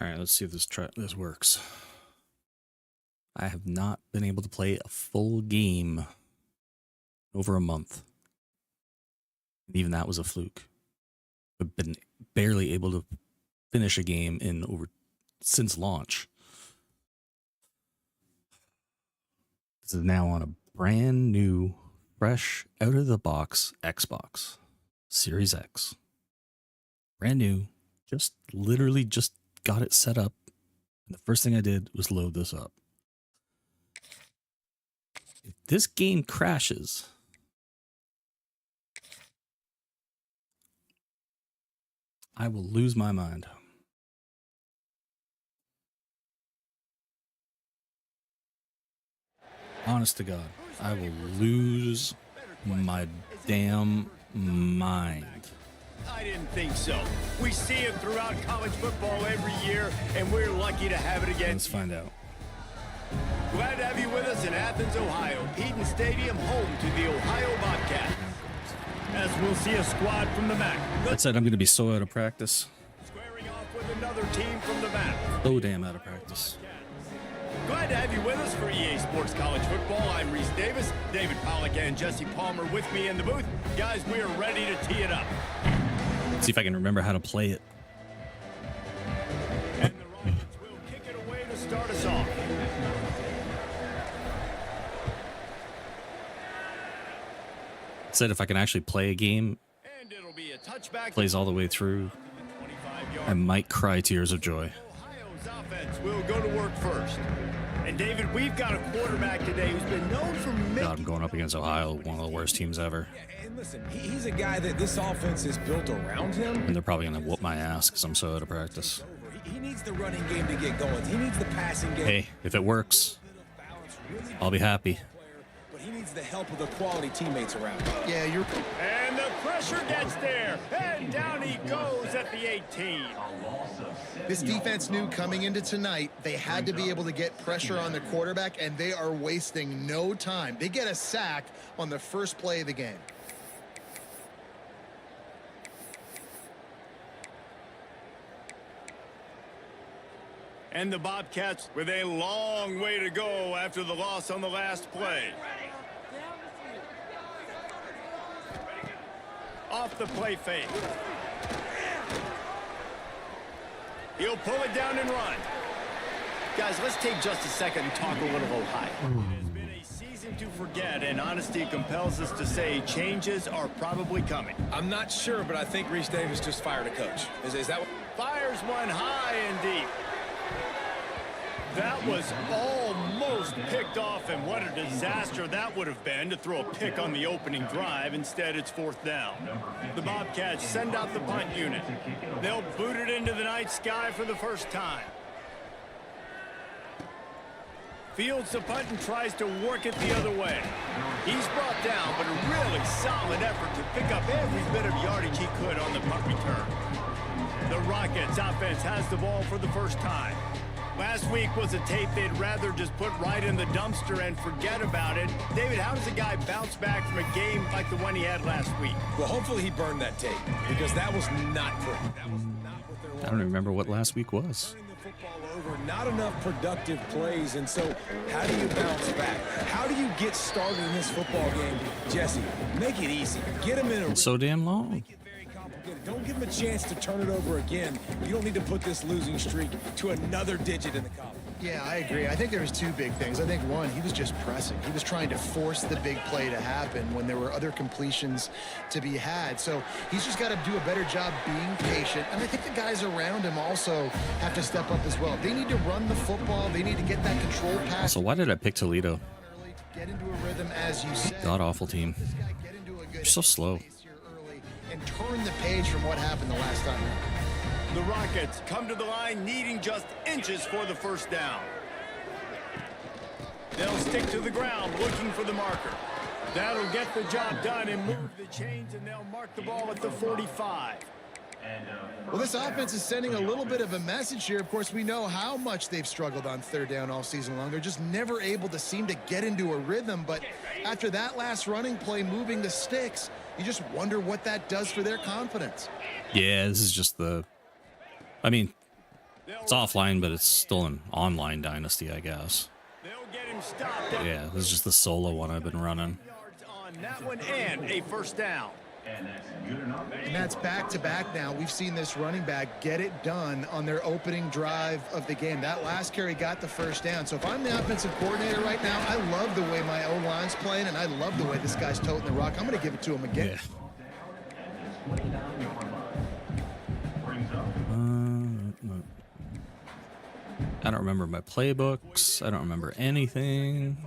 All right, let's see if this works. I have not been able to play a full game over a month. And even that was a fluke. I've been barely able to finish a game since launch. This is now on a brand new, fresh, out of the box Xbox Series X. Brand new, literally just got it set up. And the first thing I did was load this up. If this game crashes, I will lose my mind. Honest to God, I will lose my damn mind. I didn't think so. We see it throughout college football every year, and we're lucky to have it again. Let's find out. Glad to have you with us in Athens, Ohio. Eaton Stadium, home to the Ohio Bobcats. As we'll see a squad from the MAC. That said, I'm going to be so out of practice. Squaring off with another team from the MAC. So damn out of practice. Glad to have you with us for EA Sports College Football. I'm Reese Davis, David Pollack, and Jesse Palmer with me in the booth. Guys, we are ready to tee it up. Let's see if I can remember how to play it. And the Rockets will kick it away to start us off. Said if I can actually play a game, And it'll be a touchback. plays all the way through, I might cry tears of joy. Ohio's offense will go to work first. And David, we've got a quarterback today who's been known for God, I'm going up against Ohio, one of the worst teams ever. And listen, he's a guy that this offense is built around him. And they're probably going to whoop my ass because I'm so out of practice. He needs the running game to get going. He needs the passing game. Hey, if it works, I'll be happy. But he needs the help of the quality teammates around him. Yeah, you're... And the pressure gets there. And down he goes at the 18. This defense knew coming into tonight they had to be able to get pressure on the quarterback, and they are wasting no time. They get a sack on the first play of the game. And the Bobcats with a long way to go after the loss on the last play. Off the play fake. He'll pull it down and run. Guys, let's take just a second and talk a little Ohio. It has been a season to forget, and honesty compels us to say changes are probably coming. I'm not sure, but I think Reese Davis just fired a coach. Is that what? Fires one high and deep. That was almost picked off, and what a disaster that would have been to throw a pick on the opening drive. Instead, it's fourth down. The Bobcats send out the punt unit. They'll boot it into the night sky for the first time. Fields the punt and tries to work it the other way. He's brought down, but a really solid effort to pick up every bit of yardage he could on the punt return. The Rockets offense has the ball for the first time. Last week was a tape they'd rather just put right in the dumpster and forget about it. David, how does a guy bounce back from a game like the one he had last week? Well, hopefully he burned that tape, because that was not pretty. That was not what they wanted. I don't remember what last week was. Turning the football over, not enough productive plays, and so how do you bounce back? How do you get started in this football game? Jesse, make it easy. Get him in a... It's so damn long. Make it very complicated. Don't give him a chance to turn it over again. You don't need to put this losing streak to another digit in the column. Yeah, I agree. I think there was two big things. I think one, he was just pressing. He was trying to force the big play to happen when there were other completions to be had. So he's just got to do a better job being patient. And I think the guys around him also have to step up as well. They need to run the football. They need to get that control pass. So why did I pick Toledo? Get into a rhythm, as you said. God-awful team. This guy get into a good They're so slow. pace here early and turn the page from what happened the last time. The Rockets come to the line needing just inches for the first down. They'll stick to the ground looking for the marker. That'll get the job done and move the chains, and they'll mark the ball at the 45. Well, this offense is sending a little bit of a message here. Of course, we know how much they've struggled on third down all season long. They're just never able to seem to get into a rhythm. But after that last running play, moving the sticks, you just wonder what that does for their confidence. Yeah, this is just I mean, It's offline, but it's still an online dynasty, I guess. They'll get him stopped. But yeah, this is just the solo one I've been running. Yards on that one and a first down. And that's back-to-back now. We've seen this running back get it done on their opening drive of the game. That last carry got the first down. So if I'm the offensive coordinator right now, I love the way my O-line's playing, and I love the way this guy's toting the rock. I'm going to give it to him again. I don't remember my playbooks. I don't remember anything.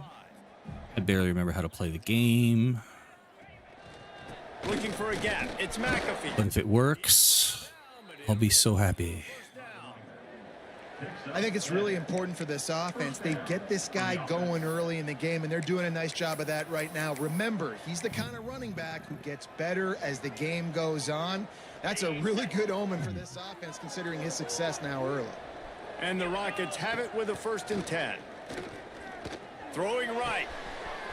I barely remember how to play the game. Looking for a gap. It's McAfee. But if it works, I'll be so happy. I think it's really important for this offense. They get this guy going early in the game, and they're doing a nice job of that right now. Remember, he's the kind of running back who gets better as the game goes on. That's a really good omen for this offense, considering his success now early. And the Rockets have it with a 1st and 10. Throwing right.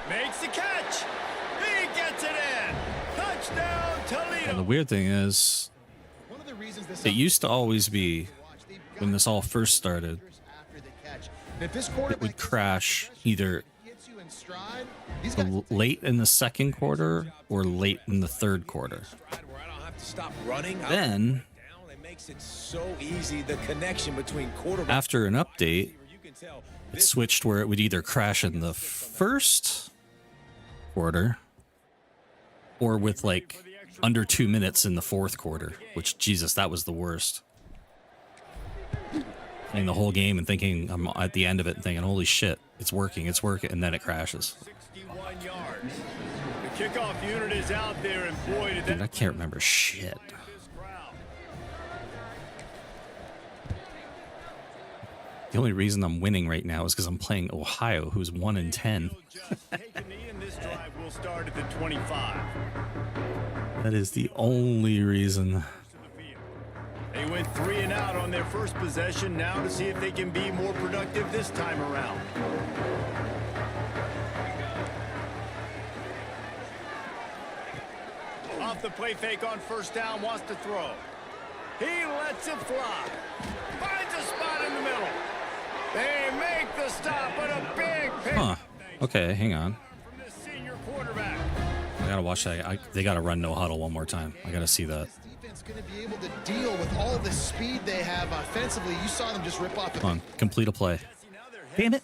Makes the catch. He gets it in. Touchdown, Toledo. And the weird thing is, it used to always be, when this all first started, it would crash either late in the second quarter or late in the third quarter. Then, It's so easy, the connection between quarterback. after an update, it switched where it would either crash in the first quarter or with like under 2 minutes in the fourth quarter, which, Jesus, that was the worst. Playing the whole game and thinking I'm at the end of it and thinking, holy shit, it's working, and then it crashes. 61 yards. The kickoff unit is out there, and boy, did Dude, I that can't remember shit. this crowd. The only reason I'm winning right now is because I'm playing Ohio, who's 1-10. Take a knee, and this drive will start at the 25. That is the only reason. They went 3 and out on their first possession, now to see if they can be more productive this time around. Off the play fake on 1st down, wants to throw. He lets it fly. Finds a spot in the middle. They make the stop, but a big pick. Huh. Okay, hang on. From the senior quarterback. I gotta watch that. They gotta run no huddle one more time. I gotta see that. Defense going to be able to deal with all the speed they have offensively. You saw them just rip off. Come on, complete a play. Damn it.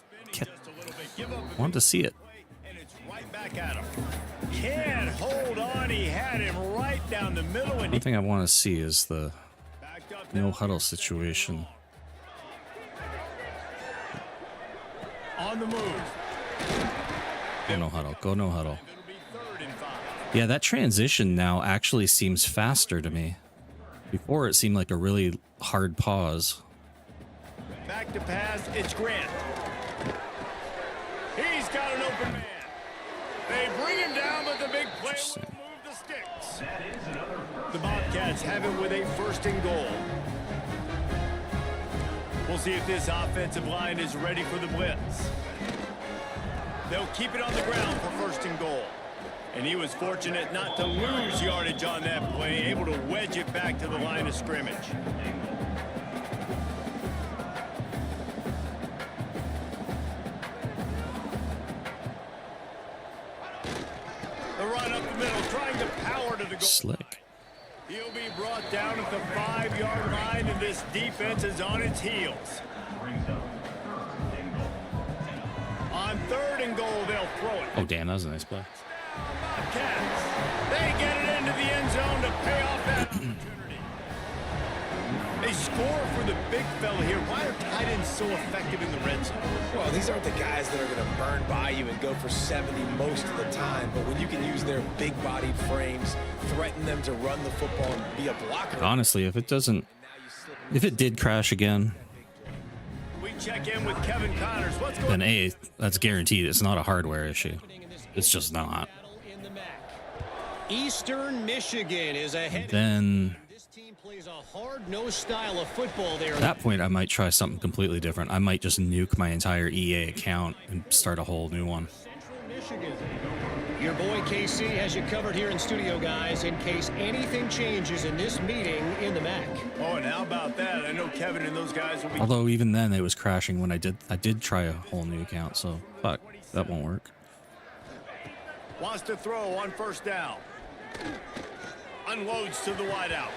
Wanted to see it. And it's right back at him. Can't hold on. He had him right down the middle. And One thing I want to see is the backed up no huddle situation. on the move. Go no huddle. Go no huddle. It'll be 3rd and 5. Yeah, that transition now actually seems faster to me. Before it seemed like a really hard pause. Back to pass. It's Grant. He's got an open man. They bring him down, but the big play will move the sticks. The Bobcats have it with a 1st and goal. We'll see if this offensive line is ready for the blitz. They'll keep it on the ground for 1st and goal. And he was fortunate not to lose yardage on that play, able to wedge it back to the line of scrimmage. The run up the middle, trying to power to the goal. Slick. He'll be brought down at the 5-yard line, and this defense is on its heels. On 3rd and goal, they'll throw it. Oh, damn, that was a nice play. Cats. They get it into the end zone to pay off that opportunity. They score for the big fella here. Why are tight ends so effective in the red zone? Well, these aren't the guys that are going to burn by you and go for 70 most of the time, but when you can use their big-bodied frames, threaten them to run the football and be a blocker. Honestly, if it did crash again, We check in with Kevin Connors. What's going on? then A, that's guaranteed. It's not a hardware issue. It's just not. Eastern Michigan is ahead. Then This team plays a hard-nosed style of football there. at that point, I might try something completely different. I might just nuke my entire EA account and start a whole new one. Central Michigan. Your boy KC has you covered here in studio, guys, in case anything changes in this meeting in the MAC. Oh, and how about that? I know Kevin and those guys will be... Although even then it was crashing when I did try a whole new account, so fuck, that won't work. Wants to throw on first down. Unloads to the wideout.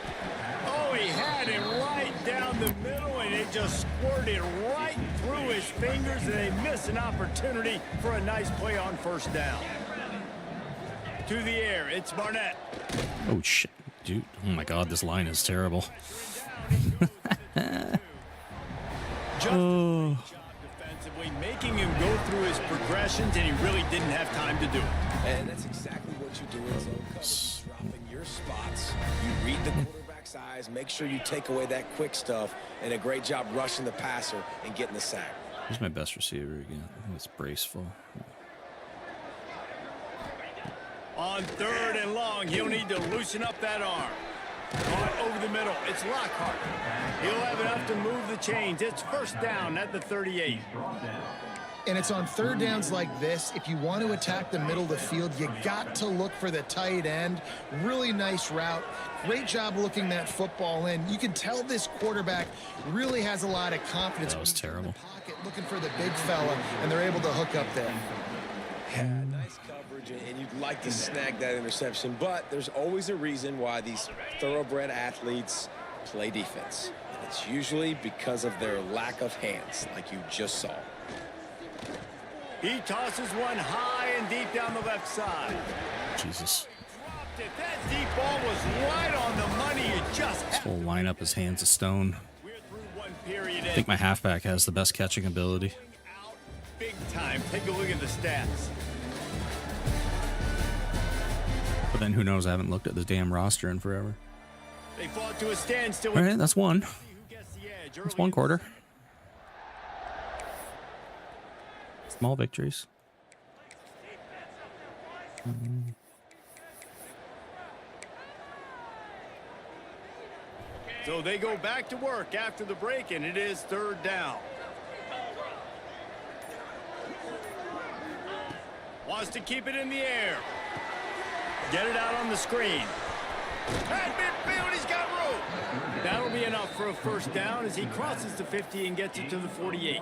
Oh, he had it right down the middle, and it just squirted right through his fingers, and they miss an opportunity for a nice play on first down. To the air, it's Barnett. Oh shit, dude! Oh my god, this line is terrible. Oh. Defensively, making him go through his progressions, and he really didn't have time to do it. And that's exactly what you do in zone coverage, dropping your spots. You read the quarterback's eyes, make sure you take away that quick stuff, and a great job rushing the passer and getting the sack. Who's my best receiver again? I think it's Braceful. On third and long, he'll need to loosen up that arm. Caught over the middle, it's Lockhart. He'll have enough to move the chains. It's first down at the 38. And it's on third downs like this. If you want to attack the middle of the field, you got to look for the tight end. Really nice route. Great job looking that football in. You can tell this quarterback really has a lot of confidence. That was terrible. Pocket, looking for the big fella, and they're able to hook up there. Yeah, nice coverage, and you'd like to snag that interception, but there's always a reason why these thoroughbred athletes play defense. And it's usually because of their lack of hands, like you just saw. He tosses one high and deep down the left side. Jesus. That deep ball was right on the money. It just... This whole lineup is hands of stone. We're through one period. I think my halfback has the best catching ability. Out big time. Take a look at the stats. But then who knows? I haven't looked at the damn roster in forever. They fought to a standstill. All right, that's one. Who gets the edge That's early one in quarter. Small victories. So they go back to work after the break, and it is third down. Wants to keep it in the air. Get it out on the screen. At midfield, he's got room. That'll be enough for a first down as he crosses the 50 and gets it to the 48.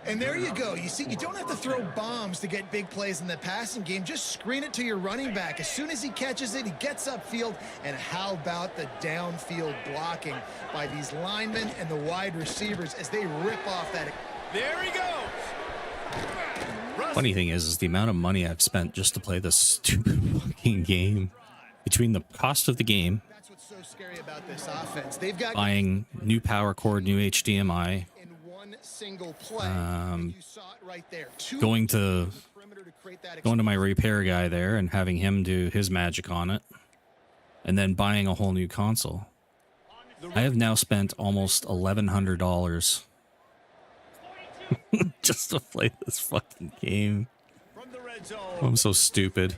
And there you go. You see, you don't have to throw bombs to get big plays in the passing game. Just screen it to your running back. As soon as he catches it, he gets upfield. And how about the downfield blocking by these linemen and the wide receivers as they rip off that. There he goes. Funny thing is the amount of money I've spent just to play this stupid fucking game. Between the cost of the game, That's what's so scary about this offense. They've got buying new power cord, new HDMI, in one single play. You saw it right there. going to my repair guy there and having him do his magic on it, and then buying a whole new console. I have now spent almost $1,100 just to play this fucking game. From the red zone. I'm so stupid.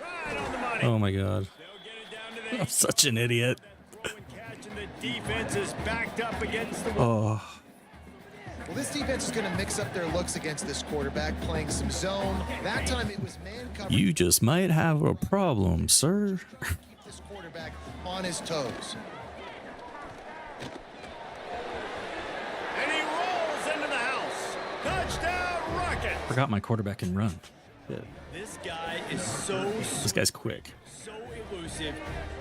Right on the money. Oh my god. They'll get it down to the I'm such an idiot. throw and catch, and the defense is backed up against the wall. Oh, Well, this defense is going to mix up their looks against this quarterback, playing some zone. That time it was man coverage. you just might have a problem, sir. Keep this quarterback on his toes. And he rolls into the house. Touchdown, Rocket. Forgot my quarterback can run. Yeah. This guy is so This guy's quick. elusive.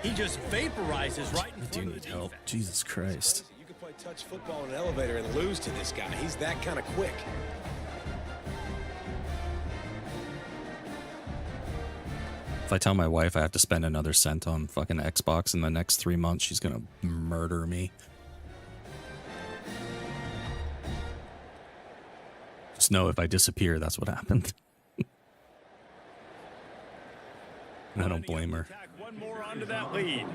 He just vaporizes right in I front do of need the help. defense. Jesus Christ. You can play touch football in an elevator and lose to this guy. He's that kind of quick. If I tell my wife I have to spend another cent on fucking Xbox in the next 3 months, she's gonna murder me. Just know if I disappear, that's what happened. And I don't blame her. Tack one more onto that lead.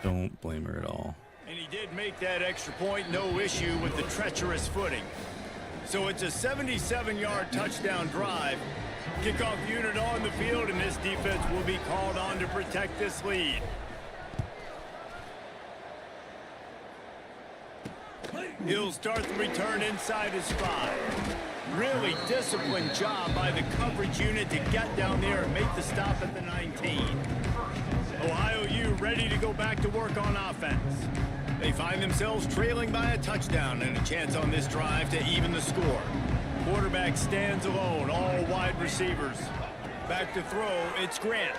Don't blame her at all. And he did make that extra point, no issue with the treacherous footing. So it's a 77-yard touchdown drive. Kickoff unit on the field, and this defense will be called on to protect this lead. He'll start the return inside his 5. Really disciplined job by the coverage unit to get down there and make the stop at the 19. Ohio U ready to go back to work on offense. They find themselves trailing by a touchdown and a chance on this drive to even the score. Quarterback stands alone, all wide receivers. Back to throw, it's Grant.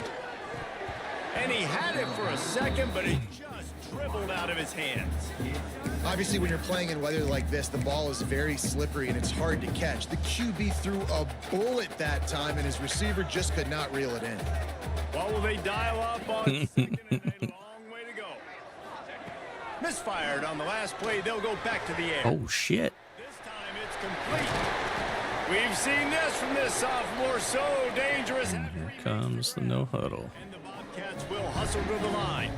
And he had it for a second, but it just dribbled out of his hands. Obviously, when you're playing in weather like this, the ball is very slippery and it's hard to catch. The QB threw a bullet that time, and his receiver just could not reel it in. What will they dial up on second and a long way to go? Misfired on the last play. They'll go back to the air. Oh, shit. This time it's complete. We've seen this from this sophomore. So dangerous. And here comes the no huddle. And the Bobcats will hustle to the line.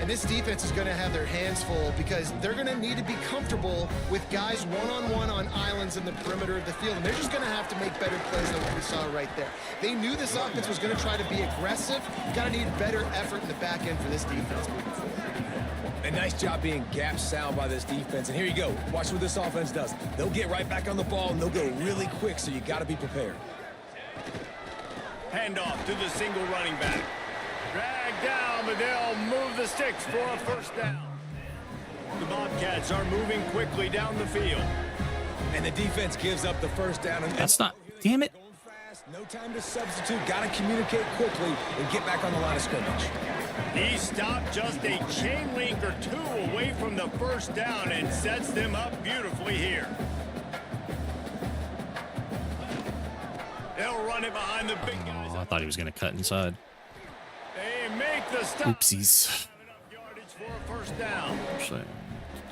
And this defense is going to have their hands full because they're going to need to be comfortable with guys one-on-one on islands in the perimeter of the field. And they're just going to have to make better plays than what we saw right there. They knew this offense was going to try to be aggressive. Got to need better effort in the back end for this defense moving forward. A nice job being gap sound by this defense. And here you go. Watch what this offense does. They'll get right back on the ball, and they'll go really quick, so you got to be prepared. Handoff to the single running back. Drag down, but they'll move the sticks for a first down. The Bobcats are moving quickly down the field. And the defense gives up the first down. And That's not... Damn it. going fast, no time to substitute. Got to communicate quickly and get back on the line of scrimmage. He stopped just a chain link or two away from the first down and sets them up beautifully here. They'll run it behind the big guys. Oh, I thought he was going to cut inside. They make the stop. Oopsies. Yardage for a first down. Actually,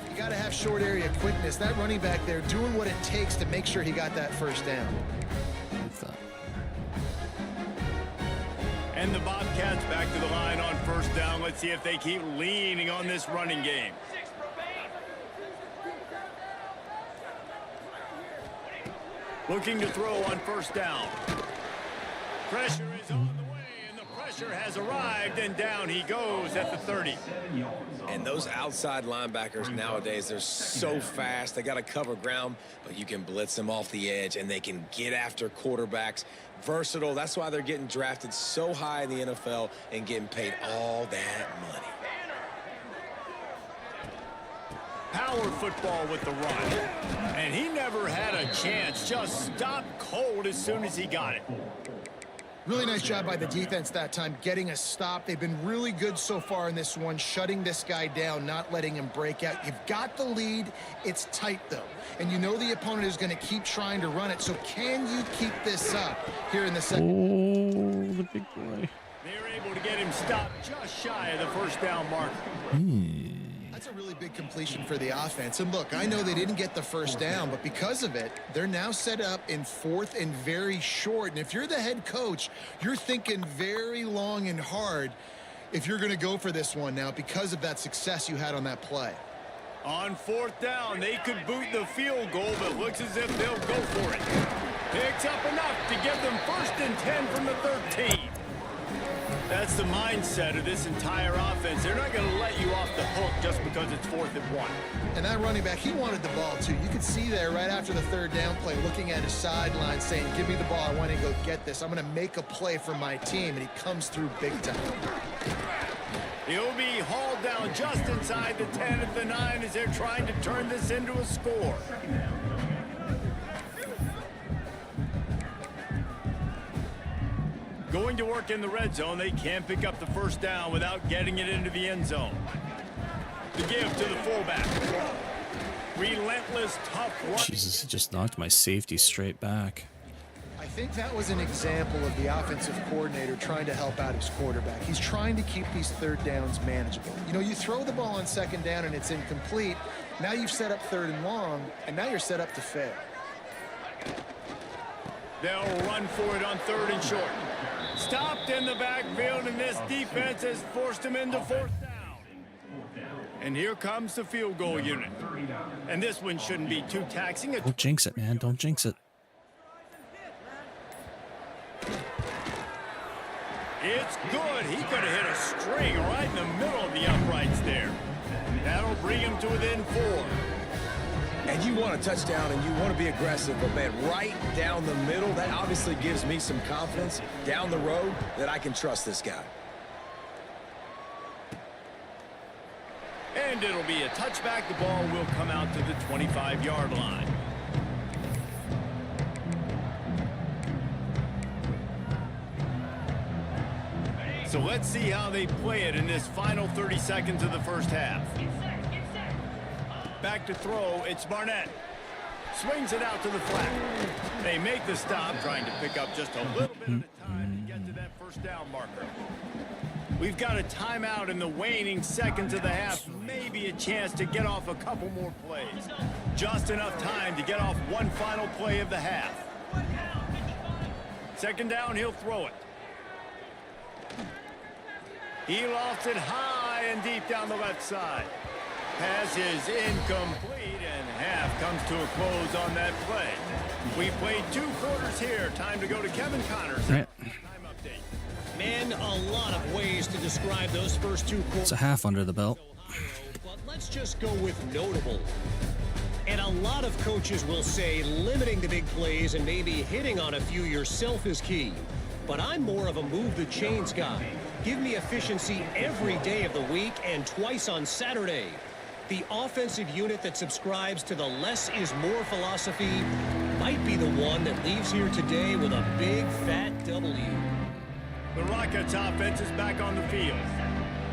You got to have short area quickness. That running back there doing what it takes to make sure he got that first down. with that. And the Bobcats back to the line on first down. Let's see if they keep leaning on this running game. Looking to throw on first down. Pressure is on the way, and the pressure has arrived, and down he goes at the 30. And those outside linebackers nowadays, they're so fast. They got to cover ground, but you can blitz them off the edge, and they can get after quarterbacks. Versatile. That's why they're getting drafted so high in the NFL and getting paid all that money. Power football with the run. And he never had a chance. Just stopped cold as soon as he got it. Really nice job by the defense that time, getting a stop. They've been really good so far in this one, shutting this guy down, not letting him break out. You've got the lead. It's tight, though. And you know the opponent is going to keep trying to run it. So can you keep this up here in the second? Oh, the big boy. They're able to get him stopped just shy of the first down marker. That's a really big completion for the offense. And look, I know they didn't get the first down, but because of it, they're now set up in fourth and very short. And if you're the head coach, you're thinking very long and hard if you're going to go for this one now because of that success you had on that play. On fourth down, they could boot the field goal, but looks as if they'll go for it. Picks up enough to give them 1st and 10 from the 13. That's the mindset of this entire offense. They're not going to let you off the hook just because it's 4th and 1. And that running back, he wanted the ball too. You could see there right after the third down play, looking at his sideline saying, give me the ball, I want to go get this. I'm going to make a play for my team, and he comes through big time. He'll be hauled down just inside the 10 at the 9 as they're trying to turn this into a score. Going to work in the red zone, they can't pick up the first down without getting it into the end zone. The give to the fullback. Relentless, tough run. Jesus, he just knocked my safety straight back. I think that was an example of the offensive coordinator trying to help out his quarterback. He's trying to keep these third downs manageable. You know, you throw the ball on second down and it's incomplete. Now you've set up 3rd and long, and now you're set up to fail. They'll run for it on 3rd and short. Stopped in the backfield, and this defense has forced him into 4th down. And here comes the field goal unit. And this one shouldn't be too taxing. Don't jinx it, man. Don't jinx it. It's good. He could have hit a string right in the middle of the uprights there. That'll bring him to within 4. And you want a touchdown and you want to be aggressive, but man, right down the middle, that obviously gives me some confidence down the road that I can trust this guy. And it'll be a touchback. The ball will come out to the 25-yard line. So let's see how they play it in this final 30 seconds of the first half. Back to throw, it's Barnett. Swings it out to the flat. They make the stop, trying to pick up just a little bit of time to get to that first down marker. We've got a timeout in the waning seconds of the half. Maybe a chance to get off a couple more plays. Just enough time to get off one final play of the half. Second down, he'll throw it. He lofts it high and deep down the left side. Pass is incomplete, and half comes to a close on that play. We played 2 quarters here. Time to go to Kevin Connors. Right. Time update. Man, a lot of ways to describe those first 2 quarters. It's a half under the belt. But let's just go with notable. And a lot of coaches will say limiting the big plays and maybe hitting on a few yourself is key. But I'm more of a move the chains guy. Give me efficiency every day of the week and twice on Saturday. The offensive unit that subscribes to the less is more philosophy might be the one that leaves here today with a big fat W. The Rockets offense is back on the field.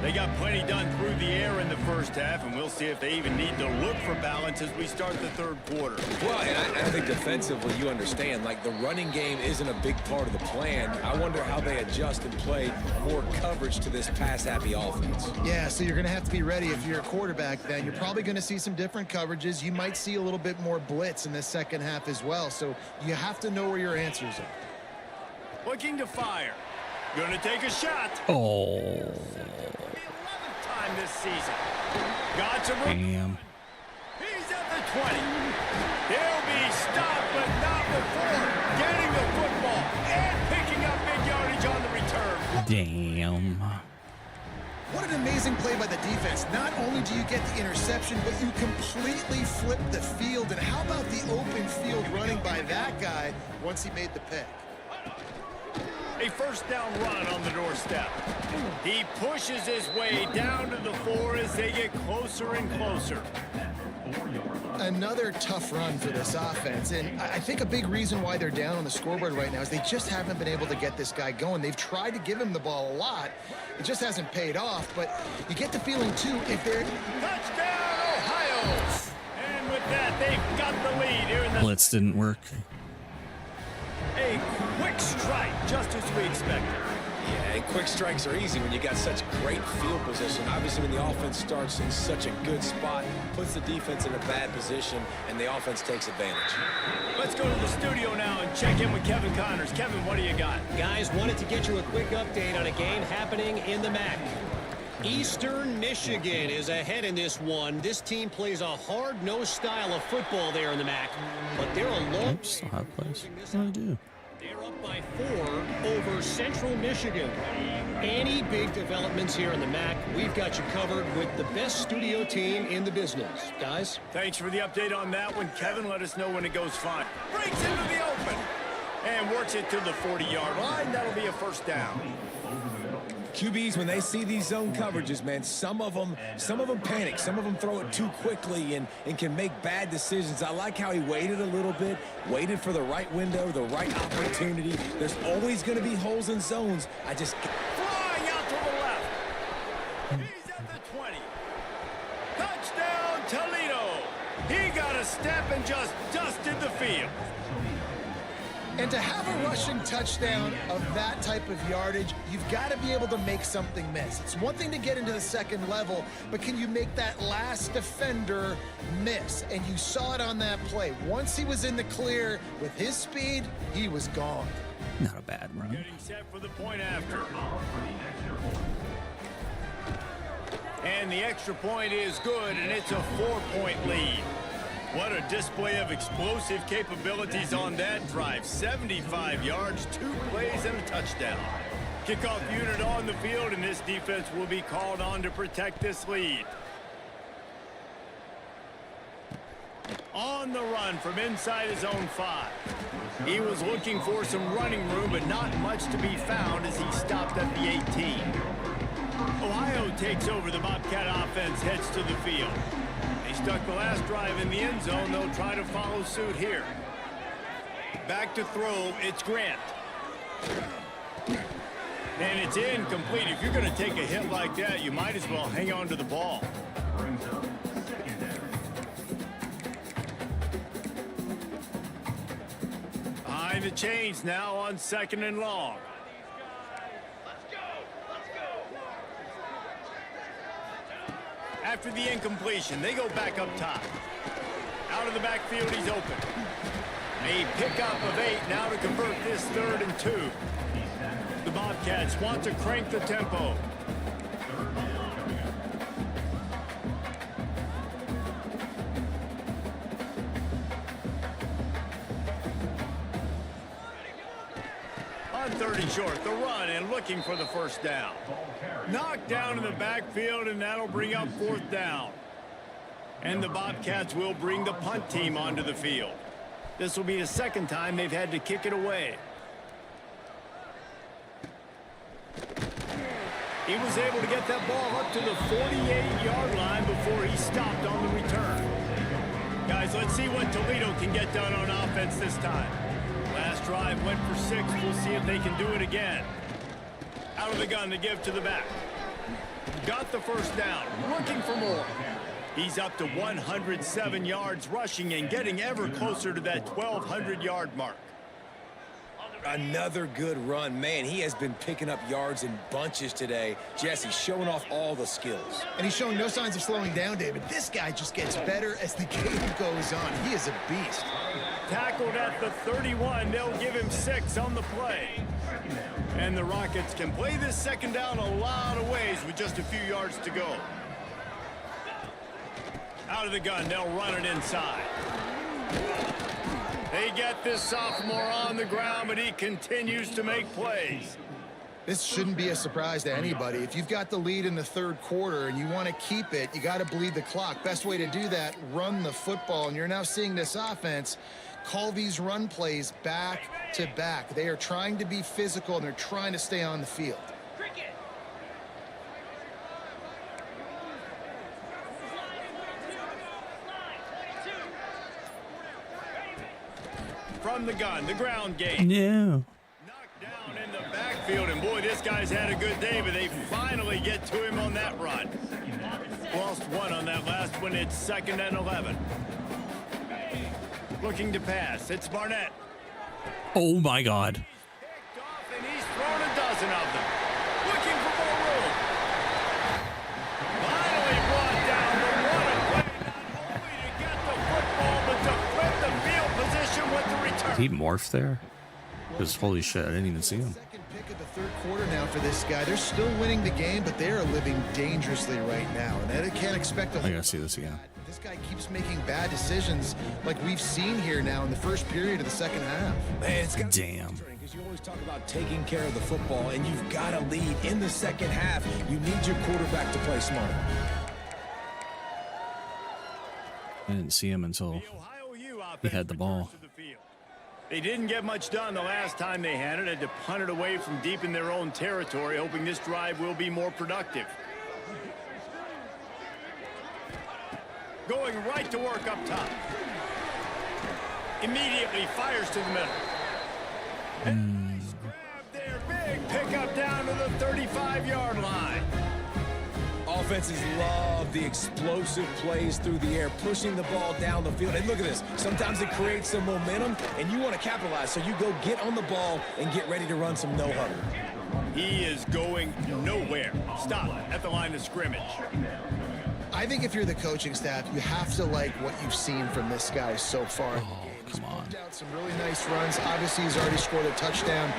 They got plenty done through the air in the first half, and we'll see if they even need to look for balance as we start the third quarter. Well, and I think defensively, you understand, like the running game isn't a big part of the plan. I wonder how they adjust and play more coverage to this pass-happy offense. Yeah, so you're going to have to be ready if you're a quarterback then. You're probably going to see some different coverages. You might see a little bit more blitz in the second half as well. So you have to know where your answers are. Looking to fire. Going to take a shot. Oh. The 11th time this season. Got some room. Damn. He's at the 20. He'll be stopped, but not before getting the football and picking up big yardage on the return. Damn. What an amazing play by the defense. Not only do you get the interception, but you completely flip the field. And how about the open field running by that guy once he made the pick? A first down run on the doorstep. He pushes his way down to the 4 as they get closer and closer. Another tough run for this offense, and I think a big reason why they're down on the scoreboard right now is they just haven't been able to get this guy going. They've tried to give him the ball a lot. It just hasn't paid off, but you get the feeling, too, if they're... Touchdown, Ohio! And with that, they've got the lead here in the... Blitz didn't work. A quick strike, just as we expected. Yeah, and quick strikes are easy when you got such great field position. Obviously, when the offense starts in such a good spot, puts the defense in a bad position, and the offense takes advantage. Let's go to the studio now and check in with Kevin Connors. Kevin, what do you got? Guys, wanted to get you a quick update on a game happening in the MAC. Eastern Michigan is ahead in this one. This team plays a hard-nosed style of football there in the MAC, but they're a long... Oops, still have plays. What do I do? They're up by 4 over Central Michigan. Any big developments here in the MAC, we've got you covered with the best studio team in the business. Guys? Thanks for the update on that one, Kevin. Let us know when it goes fine. Breaks into the open and works it to the 40-yard line. That'll be a first down. QBs, when they see these zone coverages, man, some of them panic. Some of them throw it too quickly and can make bad decisions. I like how he waited a little bit, waited for the right window, the right opportunity. There's always going to be holes in zones. Flying out to the left. He's at the 20. Touchdown, Toledo. He got a step and just dusted the field. And to have a rushing touchdown of that type of yardage, you've got to be able to make something miss. It's one thing to get into the second level, but can you make that last defender miss? And you saw it on that play. Once he was in the clear with his speed, he was gone. Not a bad run. Getting set for the point after. And the extra point is good, and it's a 4-point lead. What a display of explosive capabilities on that drive. 75 yards, 2 plays, and a touchdown. Kickoff unit on the field, and this defense will be called on to protect this lead. On the run from inside his own 5. He was looking for some running room, but not much to be found as he stopped at the 18. Ohio takes over. The Bobcat offense heads to the field. They stuck the last drive in the end zone. They'll try to follow suit here. Back to throw, it's Grant. And it's incomplete. If you're going to take a hit like that, you might as well hang on to the ball. Behind the chains now on 2nd and long. After the incompletion, they go back up top. Out of the backfield, he's open. A pickup of 8 now to convert this 3rd and 2. The Bobcats want to crank the tempo. On 3rd and short, the run and looking for the first down. Knocked down in the backfield, and that'll bring up 4th down. And the Bobcats will bring the punt team onto the field. This will be the 2nd time they've had to kick it away. He was able to get that ball up to the 48-yard line before he stopped on the return. Guys, let's see what Toledo can get done on offense this time. Last drive went for 6. We'll see if they can do it again. Out of the gun to give to the back. Got the first down. Looking for more. He's up to 107 yards rushing and getting ever closer to that 1,200-yard mark. Another good run. Man, he has been picking up yards in bunches today. Jesse showing off all the skills. And he's showing no signs of slowing down, David. This guy just gets better as the game goes on. He is a beast. Tackled at the 31. They'll give him 6 on the play. And the Rockets can play this 2nd down a lot of ways with just a few yards to go. Out of the gun, they'll run it inside. They get this sophomore on the ground, but he continues to make plays. This shouldn't be a surprise to anybody. If you've got the lead in the 3rd quarter and you want to keep it, you got to bleed the clock. Best way to do that, run the football. And you're now seeing this offense call these run plays back to back. They are trying to be physical, and they're trying to stay on the field. From the gun, the ground game. No. Knocked down in the backfield, and boy, this guy's had a good day, but they finally get to him on that run. Lost 1 on that last one. It's 2nd and 11. Looking to pass. It's Barnett. Oh my God. Picked off, and he's thrown a dozen of them. Looking for more room. Finally brought down, but what a play, not only to get the football, but to flip the field position with the return. Did he morph there? Because holy shit, I didn't even see him. Second pick of the 3rd quarter now for this guy. They're still winning the game, but they are living dangerously right now. And they can't expect a I gotta see this again. This guy keeps making bad decisions like we've seen here now in the 1st period of the 2nd half. Man, it's got Damn. because you always talk about taking care of the football, and you've got to lead in the 2nd half. You need your quarterback to play smart. I didn't see him until he had the ball. They didn't get much done the last time they had it. Had to punt it away from deep in their own territory, hoping this drive will be more productive. Going right to work up top. Immediately fires to the middle. And nice grab there. Big pickup down to the 35-yard line. Offenses love the explosive plays through the air, pushing the ball down the field. And look at this. Sometimes it creates some momentum, and you want to capitalize. So you go get on the ball and get ready to run some no-huddle. He is going nowhere. Stop at the line of scrimmage. I think if you're the coaching staff, you have to like what you've seen from this guy so far. Come on. Out some really nice runs. Obviously, he's already scored a touchdown.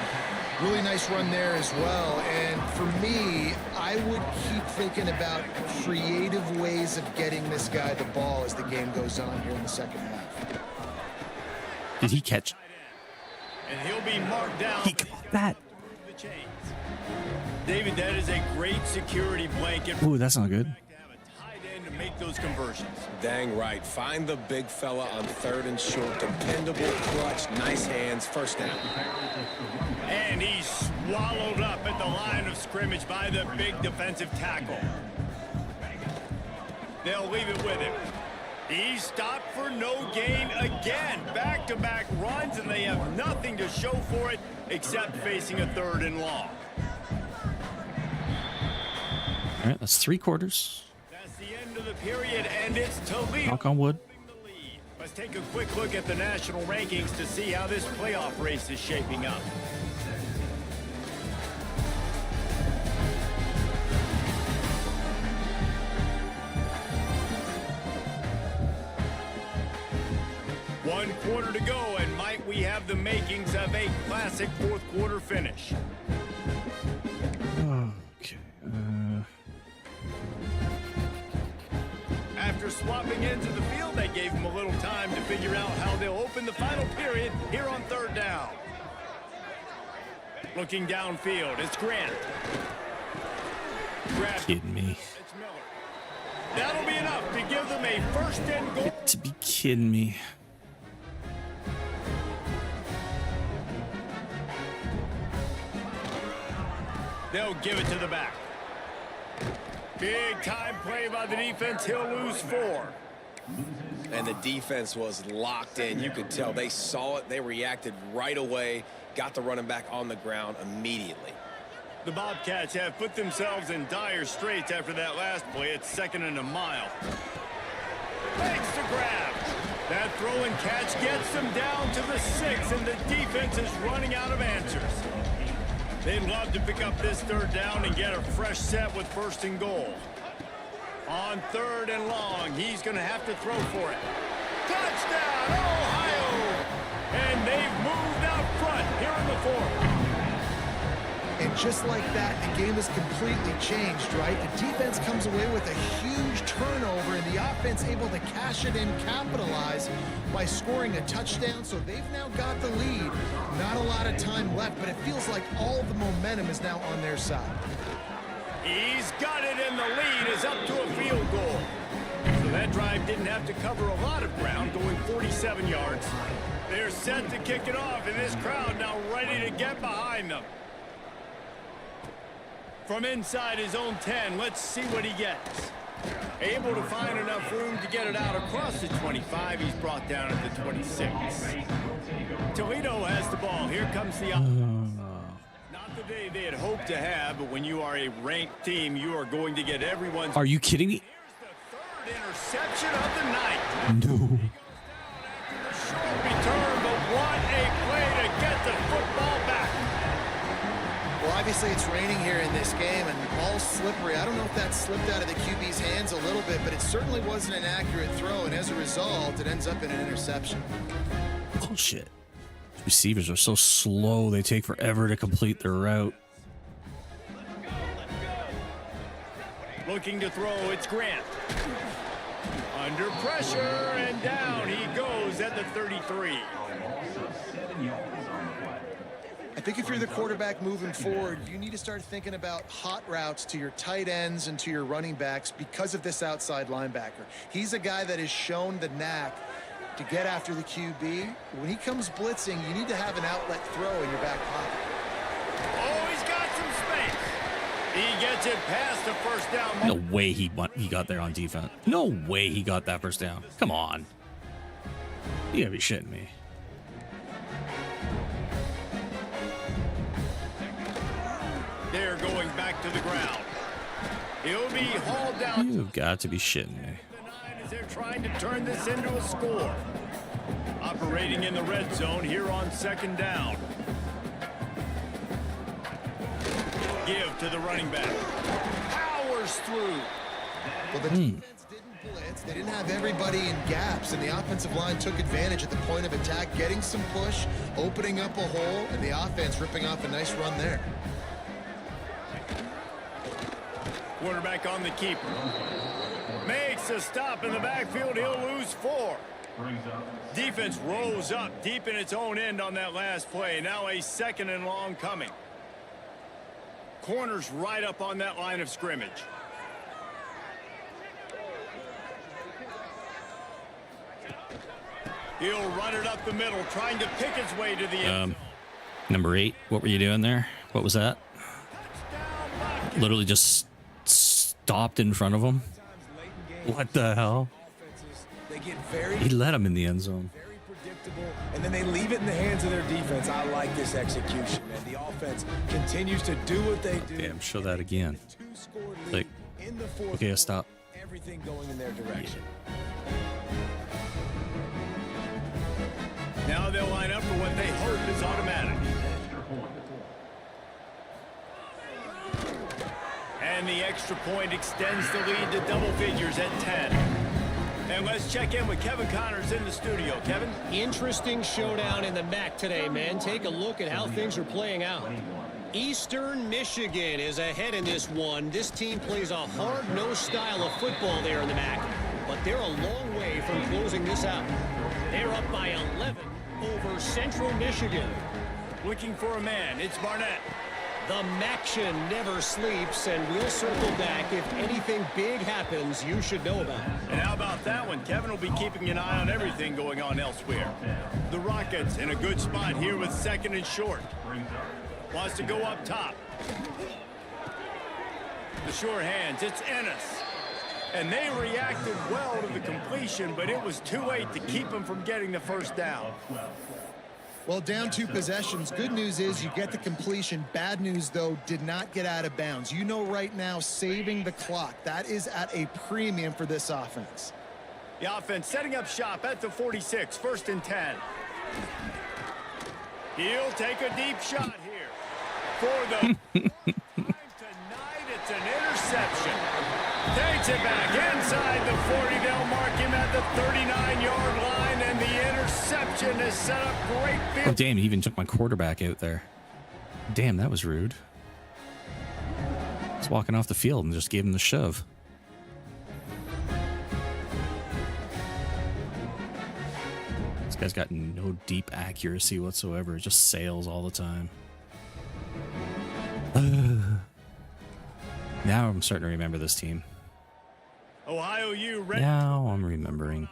Really nice run there as well. And for me, I would keep thinking about creative ways of getting this guy the ball as the game goes on here in the 2nd half. Did he catch? And he'll be marked down. He caught that. The chains. David, that is a great security blanket. Ooh, that's not good. To have a tight end to make those conversions. Dang right. Find the big fella on 3rd and short. Dependable clutch. Nice hands. First down. And he's swallowed up at the line of scrimmage by the big defensive tackle. They'll leave it with him. He's stopped for no gain again. Back-to-back runs, and they have nothing to show for it except facing a 3rd and long. All right, that's 3 quarters. That's the end of the period, and it's Toledo. Knock on wood. holding the lead. Let's take a quick look at the national rankings to see how this playoff race is shaping up. One quarter to go, and might we have the makings of a classic 4th quarter finish. Okay. After swapping ends of the field, they gave him a little time to figure out how they'll open the final period here on 3rd down. Looking downfield, it's Grant. Kidding me. It's Miller. That'll be enough to give them a 1st and goal. To be kidding me. They'll give it to the back. Big time play by the defense. He'll lose 4. And the defense was locked in. You could tell they saw it. They reacted right away. Got the running back on the ground immediately. The Bobcats have put themselves in dire straits after that last play. It's 2nd and a mile. Makes the grab. That throw and catch gets them down to the 6, and the defense is running out of answers. They'd love to pick up this 3rd down and get a fresh set with 1st and goal. On 3rd and long, he's going to have to throw for it. Touchdown, Ohio! And they've moved out front here in the 4th. And just like that, the game has completely changed, right? The defense comes away with a huge turnover, and the offense able to cash it in, capitalize by scoring a touchdown. So they've now got the lead. Not a lot of time left, but it feels like all the momentum is now on their side. He's got it, and the lead is up to a field goal. So that drive didn't have to cover a lot of ground, going 47 yards. They're set to kick it off, and this crowd now ready to get behind them. From inside his own 10, let's see what he gets. Able to find enough room to get it out across the 25. He's brought down at the 26. Toledo has the ball. Here comes the... Not the day they had hoped to have, but when you are a ranked team, you are going to get everyone's... Are you kidding me? Here's the 3rd interception of the night. No. Short return, but what a play to get the football back. Well, obviously it's raining here in this game, and the ball's slippery. I don't know if that slipped out of the QB's hands a little bit, but it certainly wasn't an accurate throw, and as a result, it ends up in an interception. Bullshit. Receivers are so slow, they take forever to complete their route. Looking to throw, it's Grant. Under pressure, and down he goes at the 33. I think if you're the quarterback moving forward, you need to start thinking about hot routes to your tight ends and to your running backs because of this outside linebacker. He's a guy that has shown the knack to get after the QB. When he comes blitzing, you need to have an outlet throw in your back pocket. Oh, he's got some space. He gets it past the 1st down. No way he got there on defense. No way he got that 1st down. Come on. You gotta be shitting me. They're going back to the ground. He'll be hauled down. You've got to be shitting me. As they're trying to turn this into a score. Operating in the red zone here on 2nd down. Give to the running back. Powers through. Well, the defense didn't blitz. They didn't have everybody in gaps, and the offensive line took advantage at the point of attack, getting some push, opening up a hole, and the offense ripping off a nice run there. Quarterback on the keeper. Makes a stop in the backfield. He'll lose 4. Defense rose up deep in its own end on that last play. Now a 2nd and long coming. Corners right up on that line of scrimmage. He'll run it up the middle, trying to pick his way to the end zone. Number 8, what were you doing there? What was that? Literally just stopped in front of him. What the hell? They get very He let him in the end zone. very predictable, and then they leave it in the hands of their defense. I like this execution, man. The offense continues to do what they do. Damn, show that again. Two-score lead Like, in the fourth okay, stop. everything going in their direction. Now they'll line up for what they hope is automatic. And the extra point extends the lead to double figures at 10. And let's check in with Kevin Connors in the studio. Kevin? Interesting showdown in the MAC today, man. Take a look at how things are playing out. Eastern Michigan is ahead in this one. This team plays a hard-nosed style of football there in the MAC, but they're a long way from closing this out. They're up by 11 over Central Michigan. Looking for a man. It's Barnett. The Maction never sleeps, and we'll circle back. If anything big happens, you should know about it. And how about that one? Kevin will be keeping an eye on everything going on elsewhere. The Rockets in a good spot here with 2nd and short. Wants to go up top. The sure hands. It's Ennis. And they reacted well to the completion, but it was too late to keep them from getting the first down. Well, down 2 possessions. Good news is you get the completion. Bad news, though, did not get out of bounds. You know right now, saving the clock. That is at a premium for this offense. The offense setting up shop at the 46, 1st and 10. He'll take a deep shot here. For the time tonight, it's an interception. Takes it back inside the 40. They'll mark him at the 39-yard line, and the interception has set up great field. Oh, damn, he even took my quarterback out there. Damn, that was rude. He's walking off the field and just gave him the shove. This guy's got no deep accuracy whatsoever. Just sails all the time. Now I'm starting to remember this team. Ohio U ready. Now I'm remembering.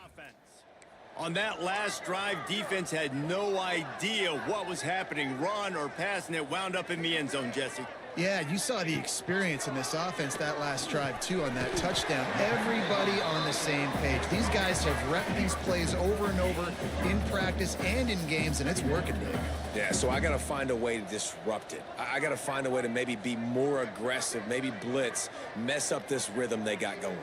On that last drive, defense had no idea what was happening, run or pass, and it wound up in the end zone, Jesse. Yeah, you saw the experience in this offense that last drive, too, on that touchdown. Everybody on the same page. These guys have repped these plays over and over in practice and in games, and it's working, Dave. Yeah, so I got to find a way to disrupt it. I got to find a way to maybe be more aggressive, maybe blitz, mess up this rhythm they got going.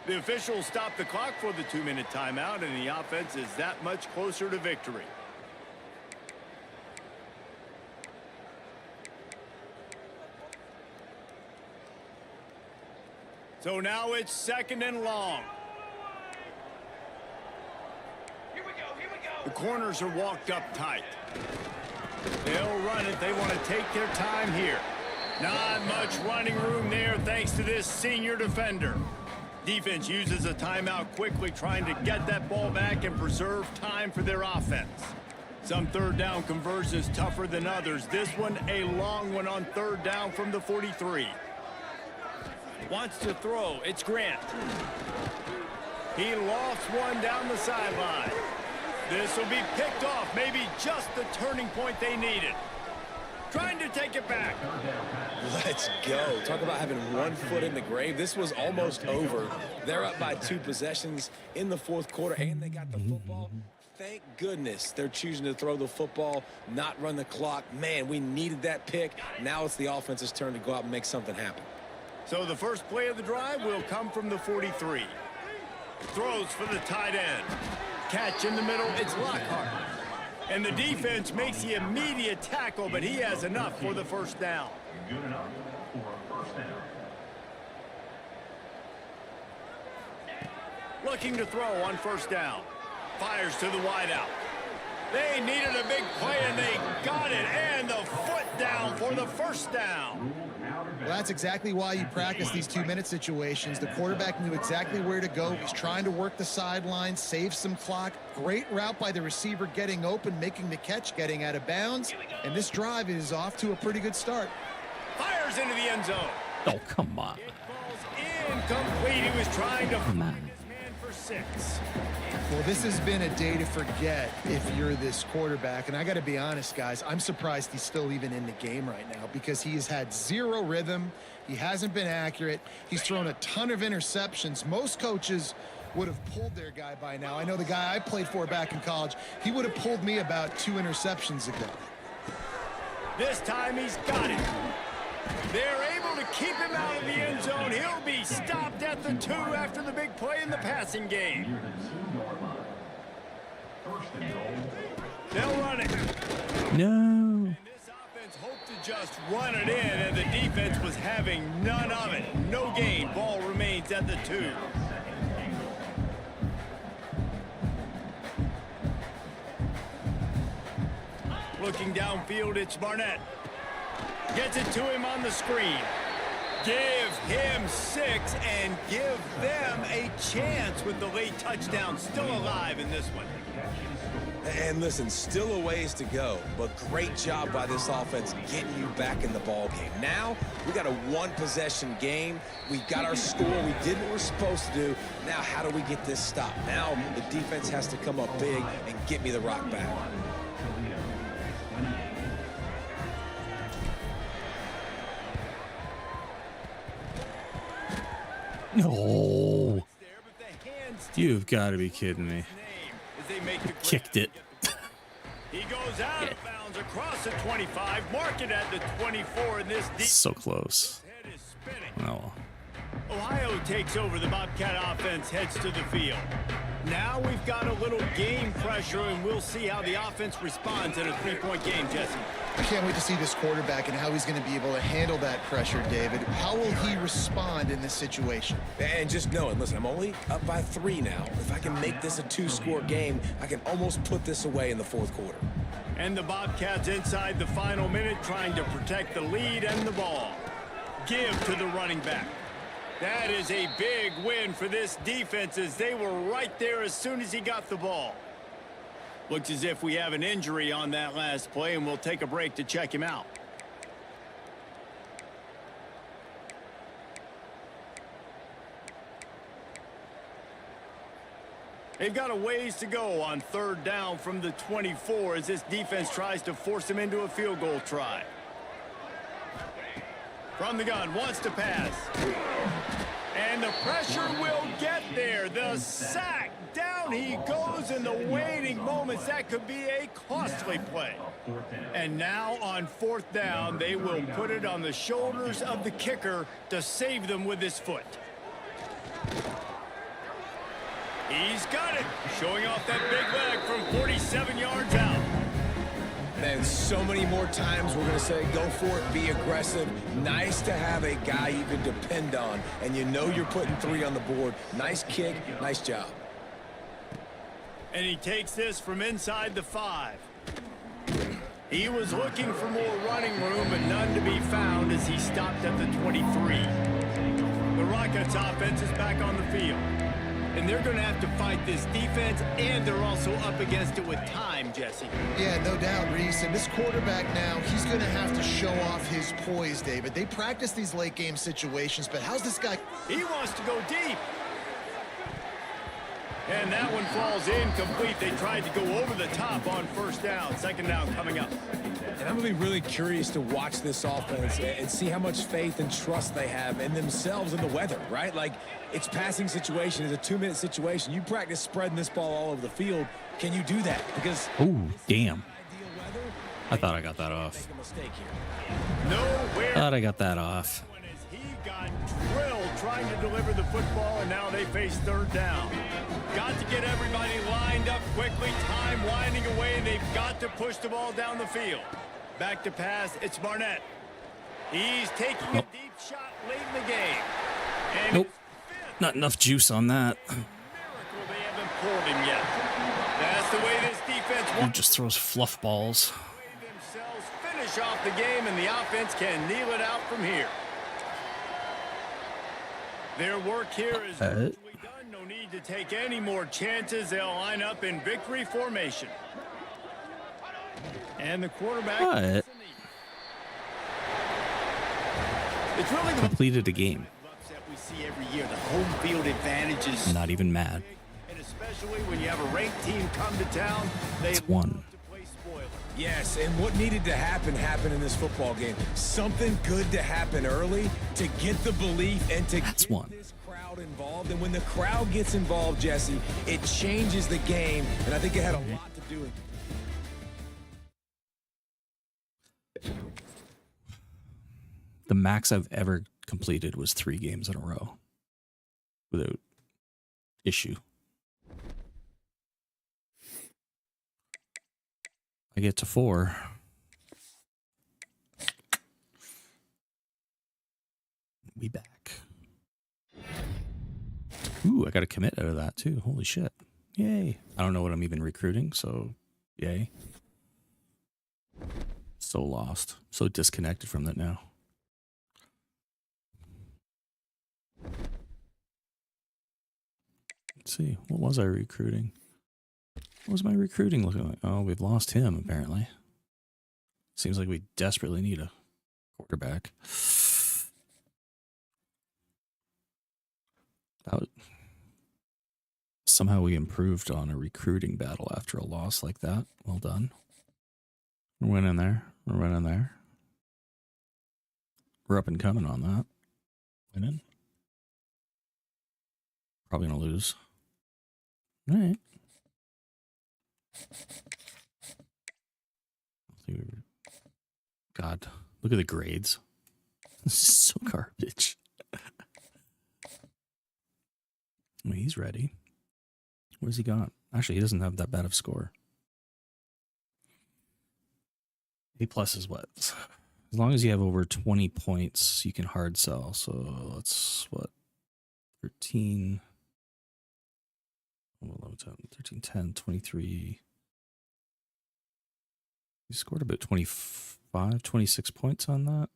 The officials stopped the clock for the 2-minute timeout, and the offense is that much closer to victory. So now it's 2nd and long. Here we go. The corners are walked up tight. They'll run it. They want to take their time here. Not much running room there thanks to this senior defender. Defense uses a timeout quickly, trying to get that ball back and preserve time for their offense. Some 3rd down conversions tougher than others. This one a long one on 3rd down from the 43. Wants to throw. It's Grant. He lost one down the sideline. This will be picked off. Maybe just the turning point they needed. Trying to take it back. Let's go. Talk about having one foot in the grave. This was almost over. They're up by 2 possessions in the 4th quarter, and they got the football. Thank goodness they're choosing to throw the football, not run the clock. Man, we needed that pick. Now it's the offense's turn to go out and make something happen. So the first play of the drive will come from the 43. Throws for the tight end. Catch in the middle. It's Lockhart. And the defense makes the immediate tackle, but he has enough for the 1st down. Good enough for a 1st down. Looking to throw on 1st down. Fires to the wideout. They needed a big play, and they got it. And the foot down for the 1st down. Well, that's exactly why you practice these 2-minute situations. The quarterback knew exactly where to go. He's trying to work the sidelines, save some clock. Great route by the receiver, getting open, making the catch, getting out of bounds. And this drive is off to a pretty good start. Fires into the end zone. Oh, come on. It falls incomplete. He was trying to Come find on. his man for 6. Well, this has been a day to forget if you're this quarterback. And I got to be honest, guys, I'm surprised he's still even in the game right now because he has had zero rhythm. He hasn't been accurate. He's thrown a ton of interceptions. Most coaches would have pulled their guy by now. I know the guy I played for back in college, he would have pulled me about 2 interceptions ago. This time he's got it. They're able to keep him out of the end zone. He'll be stopped at the 2 after the big play in the passing game. They'll run it. No. And this offense hoped to just run it in, and the defense was having none of it. No gain. Ball remains at the 2. Looking downfield, it's Barnett. Gets it to him on the screen. Give him 6 and give them a chance with the late touchdown. Still alive in this one. And listen, still a ways to go, but great job by this offense getting you back in the ball game. Now, we got a 1-possession game. We got our score. We did what we're supposed to do. Now, how do we get this stopped? Now, the defense has to come up big and get me the rock back. No. You've got to be kidding me. Kicked it. He goes out of bounds across the 25, mark it at the 24, and this deep So close. head is spinning. Oh. Ohio takes over. The Bobcat offense heads to the field. Now we've got a little game pressure, and we'll see how the offense responds in a 3-point game, Jesse. I can't wait to see this quarterback and how he's going to be able to handle that pressure, David. How will he respond in this situation? And just knowing, listen, I'm only up by 3 now. If I can make this a 2-score game, I can almost put this away in the 4th quarter. And the Bobcats inside the final minute trying to protect the lead and the ball. Give to the running back. That is a big win for this defense as they were right there as soon as he got the ball. Looks as if we have an injury on that last play, and we'll take a break to check him out. They've got a ways to go on 3rd down from the 24 as this defense tries to force him into a field goal try. From the gun, wants to pass. And the pressure will get there. The sack. Down he goes in the waiting moments. That could be a costly play. And now on 4th down, they will put it on the shoulders of the kicker to save them with his foot. He's got it. Showing off that big leg from 47 yards out. And so many more times we're going to say, go for it, be aggressive. Nice to have a guy you can depend on, and you know you're putting 3 on the board. Nice kick, nice job. And he takes this from inside the 5. He was looking for more running room, but none to be found as he stopped at the 23. The Rockets offense is back on the field. And they're going to have to fight this defense, and they're also up against it with time, Jesse. Yeah, no doubt, Reese. And this quarterback now, he's going to have to show off his poise, David. They practice these late-game situations, but how's this guy? He wants to go deep. And that one falls incomplete. They tried to go over the top on 1st down. 2nd down coming up. And I'm going to be really curious to watch this offense and see how much faith and trust they have in themselves and the weather, right? Like, it's passing situation. It's a 2-minute situation. You practice spreading this ball all over the field. Can you do that? Because Oh, damn. I thought I got that off. Nowhere. Thought I got that off. He got drilled trying to deliver the football, and now they face 3rd down. Got to get everybody lined up quickly. Time winding away, and they've got to push the ball down the field. Back to pass. It's Barnett. He's taking a deep shot late in the game. And Nope. Not enough juice on that. miracle they haven't pulled him yet. That's the way this defense He wants just throws fluff balls. themselves finish off the game, and the offense can kneel it out from here. Their work here is virtually done. No need to take any more chances. They'll line up in victory formation. And the quarterback... But It's really the completed a game. upset we see every year. The home field advantage is... Not even mad. And especially when you have a ranked team come to town, they It's one. love to play spoiler. Yes, and what needed to happen happened in this football game. Something good to happen early to get the belief and to That's get one. this crowd involved. And when the crowd gets involved, Jesse, it changes the game. And I think it had a lot to do with it. The max I've ever completed was 3 games in a row without issue. I get to 4. We back. Ooh, I got a commit out of that too. Holy shit. Yay. I don't know what I'm even recruiting, so yay. So lost. So disconnected from that now. Let's see. What was I recruiting? What was my recruiting looking like? Oh, we've lost him, apparently. Seems like we desperately need a quarterback. That was, somehow we improved on a recruiting battle after a loss like that. Well done. We're winning there. We're winning there. We're up and coming on that. Winning. Probably going to lose. All right. God, look at the grades. This is so garbage. I mean, he's ready. What has he got? Actually, he doesn't have that bad of a score. A plus is what? As long as you have over 20 points, you can hard sell. So that's what? 13, 11, 10, 13, 10, 23. He scored about 25, 26 points on that.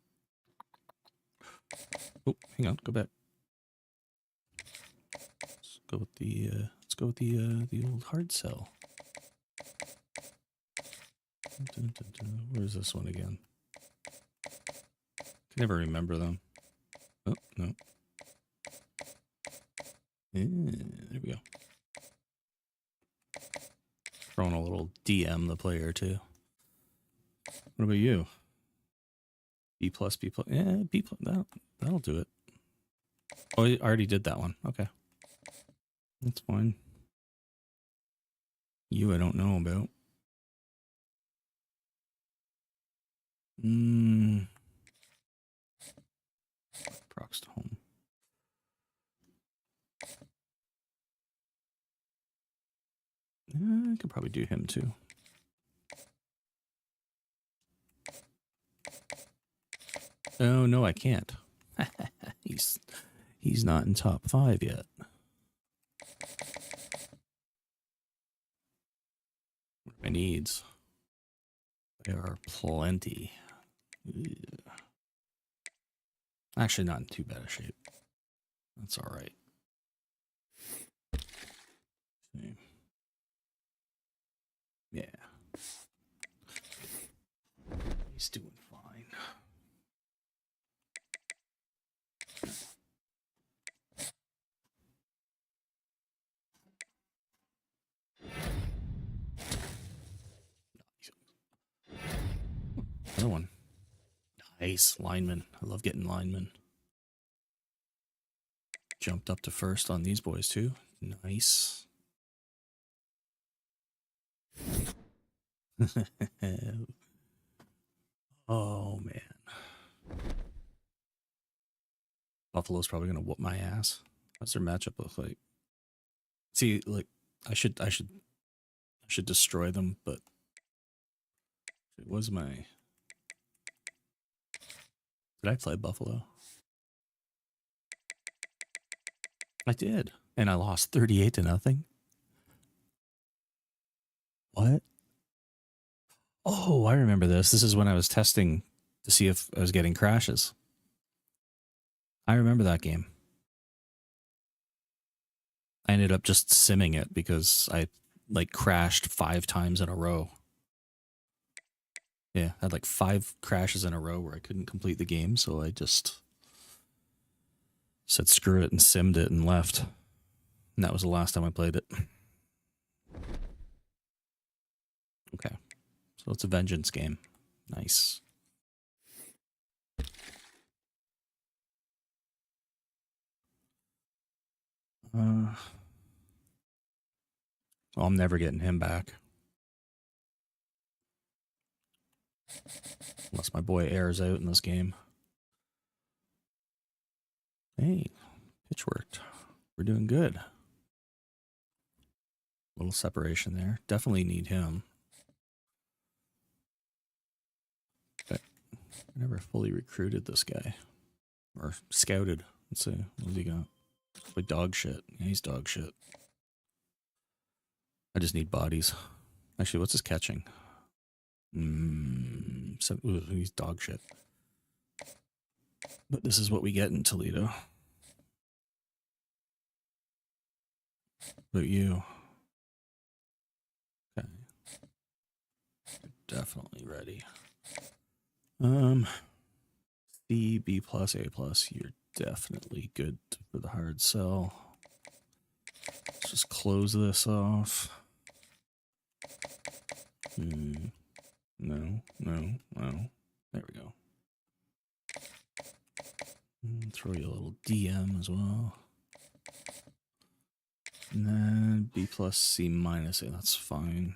Oh, hang on, go back. Let's go with the old hard sell. Where's this one again? Can never remember them. Oh, no. Yeah, there we go. Throwing a little DM the player too. What about you? B plus, B plus. Yeah, B plus. That'll do it. Oh, I already did that one. Okay. That's fine. You I don't know about. Prox to home. I could probably do him too. Oh no, I can't. he's not in top 5 yet. What are my needs? There are plenty. Ugh. Actually, not in too bad a shape. That's all right. See. Yeah. He's doing fine. Another one. Nice. Lineman. I love getting linemen. Jumped up to first on these boys too. Nice. Oh, man. Buffalo's probably going to whoop my ass. What's their matchup look like? See, like, I should destroy them, but it was my... Did I play Buffalo? I did. And I lost 38-0. What? Oh, I remember this. This is when I was testing to see if I was getting crashes. I remember that game. I ended up just simming it because I like crashed 5 times in a row. Yeah, I had like 5 crashes in a row where I couldn't complete the game, so I just said screw it and simmed it and left. And that was the last time I played it. Okay. So it's a vengeance game. Nice. Well, I'm never getting him back. Unless my boy airs out in this game. Hey, pitch worked. We're doing good. Little separation there. Definitely need him. But I never fully recruited this guy. Or scouted. Let's see. What's he got? Like dog shit. Yeah, he's dog shit. I just need bodies. Actually, what's his catching? He's dog shit. But this is what we get in Toledo. But you. Okay. Definitely ready. C, B plus, A plus. You're definitely good for the hard sell. Let's just close this off. No. There we go. Throw you a little DM as well. And then B plus, C minus, A. That's fine.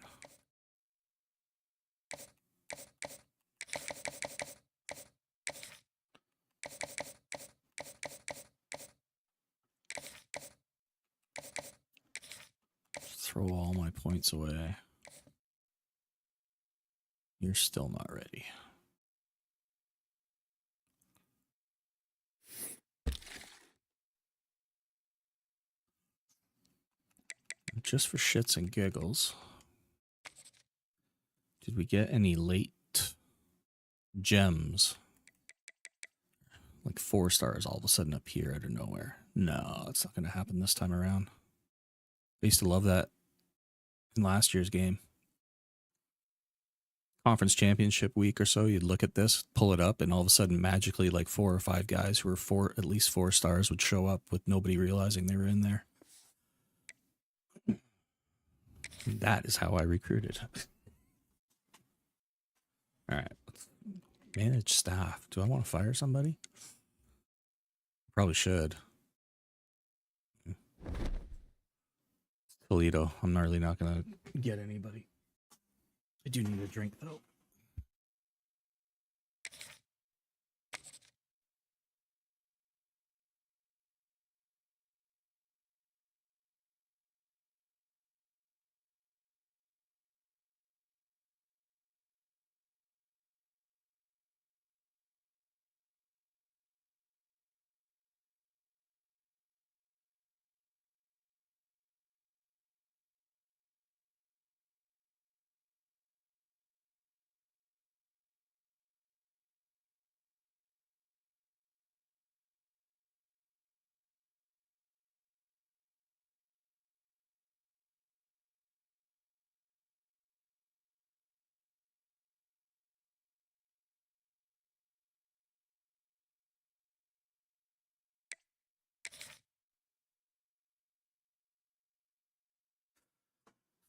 Throw all my points away. You're still not ready. Just for shits and giggles, did we get any late gems? Like 4 stars all of a sudden appear out of nowhere. No, it's not going to happen this time around. I used to love that in last year's game. Conference championship week or so, you'd look at this, pull it up, and all of a sudden magically like 4 or 5 guys who were at least 4 stars would show up with nobody realizing they were in there. That is how I recruited. All right. Manage staff. Do I want to fire somebody? Probably should. Toledo. I'm really not going to get anybody. I do need a drink, though.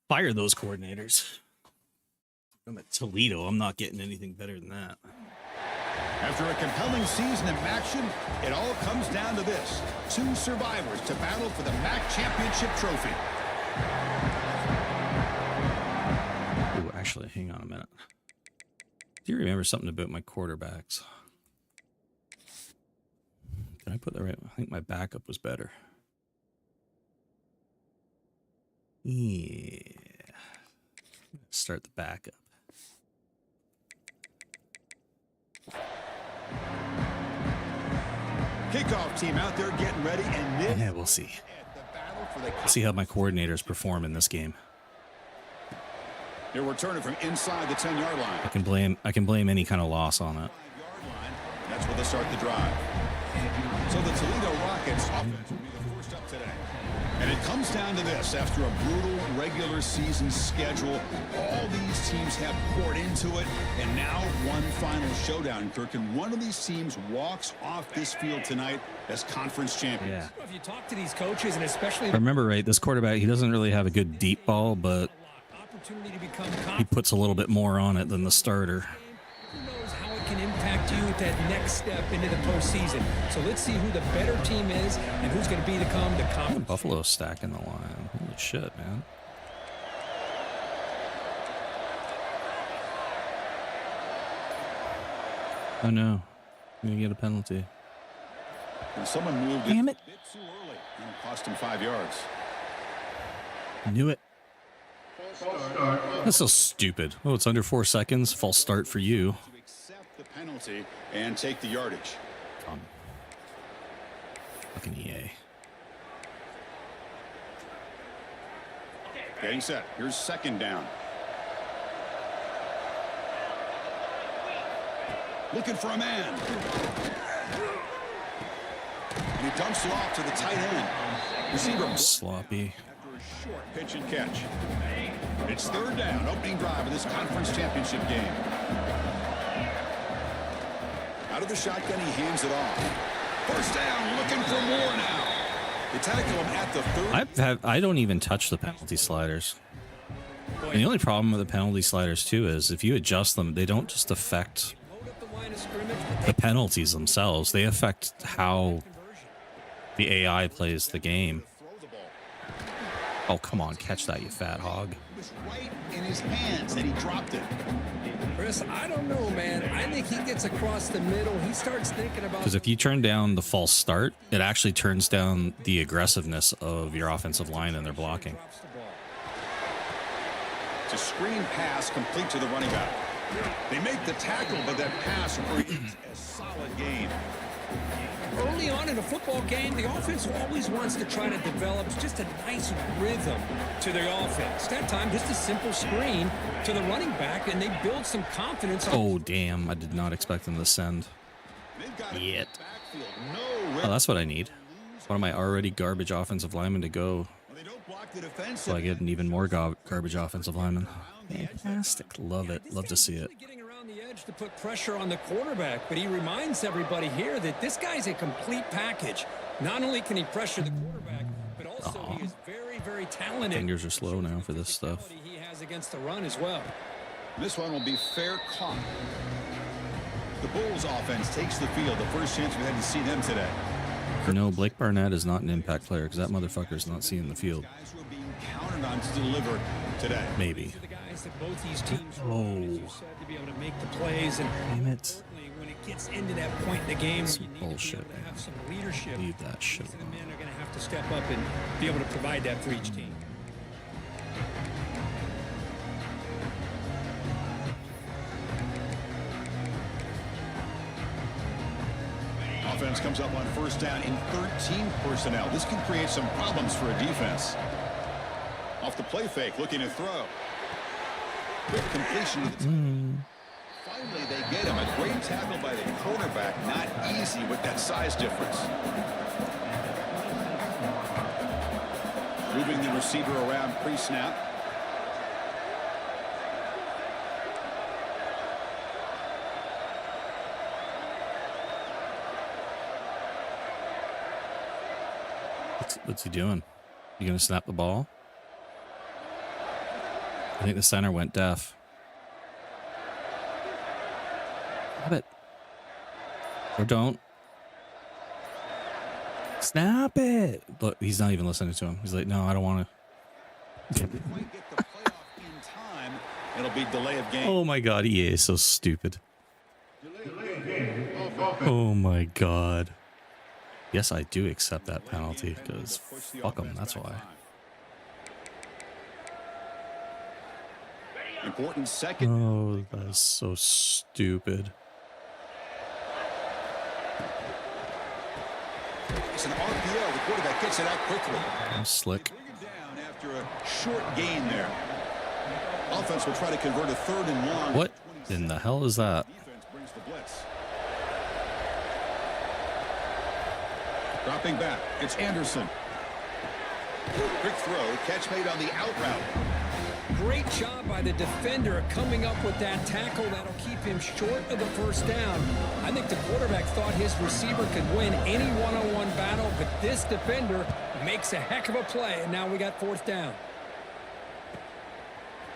Fire those coordinators. I'm at Toledo. I'm not getting anything better than that. After a compelling season of action, it all comes down to this. 2 survivors to battle for the MAC championship trophy. Ooh, actually, hang on a minute. Do you remember something about my quarterbacks? Did I put that right? I think my backup was better. Yeah. Start the backup. Kickoff team out there getting ready, and this Yeah, we'll see. the battle for the We'll see how my coordinators perform in this game. They're returning from inside the 10-yard line. I can blame any kind of loss on it. 5-yard line. That's where they start the drive. So the Toledo Rockets offense will be the first up today. And it comes down to this. After a brutal regular season schedule, all these teams have poured into it. And now one final showdown, Kirk. And one of these teams walks off this field tonight as conference champions. If you talk to these coaches, and especially... If I remember right, this quarterback, he doesn't really have a good deep ball, but he puts a little bit more on it than the starter. Who knows how it can impact you at that next step into the postseason. So let's see who the better team is and who's going to become the conference. Buffalo stacking the line. Holy shit, man. Oh no. I'm going to get a penalty. And someone moved Damn it. a bit too early and it cost him 5 yards. I knew it. That's so stupid. Oh, it's under 4 seconds. False start for you. To accept the penalty and take the yardage. Come. Fucking EA. Getting set. Here's second down. Looking for a man. And he dumps it off to the tight end. Receiver Sloppy. after a short pitch and catch. It's third down, opening drive of this conference championship game. Out of the shotgun, he hands it off. First down, looking for more now. They tackle him at the third. I don't even touch the penalty sliders. And the only problem with the penalty sliders too is if you adjust them, they don't just affect the penalties themselves. They affect how the AI plays the game. Oh, come on, catch that, you fat hog. It was right in his hands, and he dropped it. Chris, I don't know, man. I think he gets across the middle. He starts thinking about... Because if you turn down the false start, it actually turns down the aggressiveness of your offensive line and their blocking. It's a screen pass complete to the running back. They make the tackle, but that pass creates a solid gain. Early on in a football game, the offense always wants to try to develop just a nice rhythm to their offense. That time, just a simple screen to the running back, and they build some confidence. Oh, damn. I did not expect them to send. Yet. Oh, that's what I need. One of my already garbage offensive linemen to go. So I get an even more garbage offensive lineman. Fantastic. Love it. Love to see it. Getting around the edge to put pressure on the quarterback, but he reminds everybody here that this guy's a complete package. Not only can he pressure the quarterback, but also he is very, very talented. Fingers are slow now for this stuff. He has against the run as well. This one will be fair caught. The Bulls offense takes the field. The first chance we had to see them today. No, Blake Barnett is not an impact player because that motherfucker's not seeing the field. Guys who are being counted on to deliver today. Maybe. The guys that both these teams are, Oh. as you said, to be able to make the plays, and Damn it. when it gets into that point in the game, Some you need bullshit, to be able to man. have some leadership. Leave that shit The alone. men are going to have to step up and be able to provide that for each team. Offense comes up on first down in 13 personnel. This can create some problems for a defense. Off the play fake, looking to throw. Quick completion to the Finally, they get him. A great tackle by the quarterback. Not easy with that size difference. Moving the receiver around pre-snap. What's he doing? You gonna snap the ball? I think the center went deaf. Have it. Or don't. Snap it. But he's not even listening to him. He's like, no, I don't want to. If we get the playoff in time, it'll be delay of game. Oh my god, EA is so stupid. Oh my god. Yes, I do accept that penalty because fuck them. That's why. Important second. Oh, that is so stupid. It's an RPO. The quarterback gets it out quickly. I'm slick. Bring it down after a short gain there. Offense will try to convert a third and long. What in the hell is that? Defense brings the blitz. Dropping back, it's Anderson. Quick throw, catch made on the out route. Great job by the defender coming up with that tackle. That'll keep him short of the first down. I think the quarterback thought his receiver could win any one-on-one battle, but this defender makes a heck of a play, and now we got fourth down.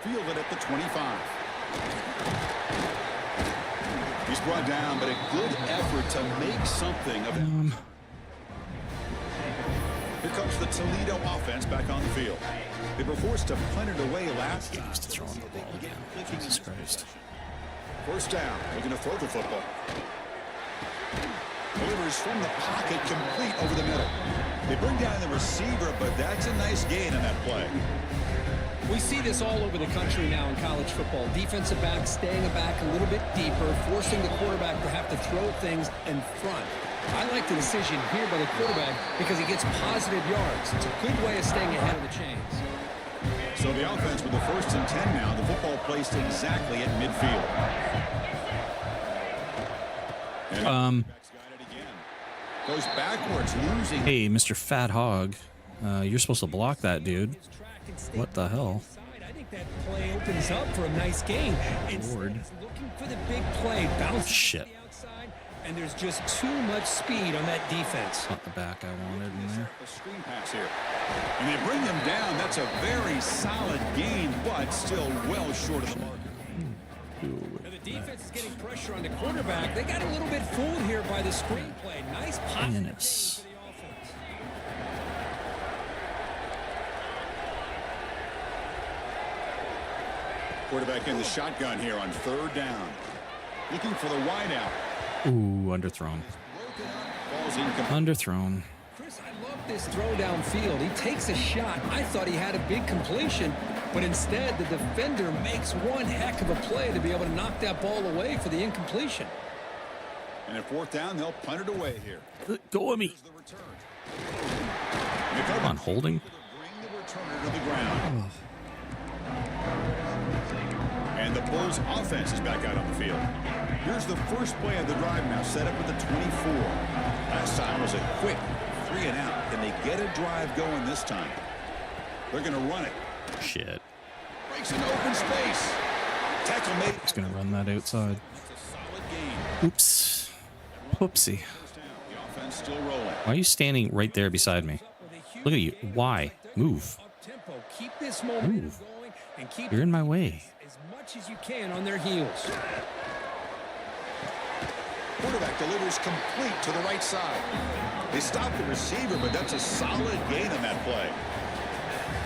Fielded at the 25. He's brought down, but a good effort to make something of it. Here comes the Toledo offense back on the field. They were forced to punt it away last time. Used to throwing the ball again. Jesus Christ. First down, looking to throw the football. Delivers from the pocket, complete over the middle. They bring down the receiver, but that's a nice gain on that play. We see this all over the country now in college football. Defensive backs staying back a little bit deeper, forcing the quarterback to have to throw things in front. I like the decision here by the quarterback because he gets positive yards. It's a good way of staying ahead of the chains. So the offense with the 1st and 10 now. The football placed exactly at midfield. And goes backwards, losing. Hey, Mr. Fat Hog, you're supposed to block that, dude. What the hell? I think that play opens up for a nice gain. Lord. He's looking for the big play. Bounce Shit. to the outside, and there's just too much speed on that defense. Not the back I wanted in there. A screen pass here. And they bring him down. That's a very solid gain, but still well short of the mark. Now the defense is getting pressure on the quarterback. They got a little bit fooled here by the screen play. Nice pop. Yes. Quarterback in the shotgun here on 3rd down. Looking for the wideout. Ooh, underthrown. Ball's incomplete. Underthrown. Chris, I love this throw downfield. He takes a shot. I thought he had a big completion, but instead the defender makes one heck of a play to be able to knock that ball away for the incompletion. And at 4th down, they'll punt it away here. Go at me. Here's the return. Come on, holding. Bring the returner to the ground. And the Bulls offense is back out on the field. Here's the first play of the drive now, set up at the 24. Last time was a quick 3 and out. Can they get a drive going this time? They're going to run it. Shit. Breaks an open space. Tackle made. He's gonna run that outside. It's a solid gain. Oops. Whoopsie. The offense still rolling. Why are you standing right there beside me? Look at you. Why? Move. Up-tempo. Keep this momentum Move. going and keep You're in my way. as much as you can on their heels. Quarterback delivers complete to the right side. They stop the receiver, but that's a solid gain on that play.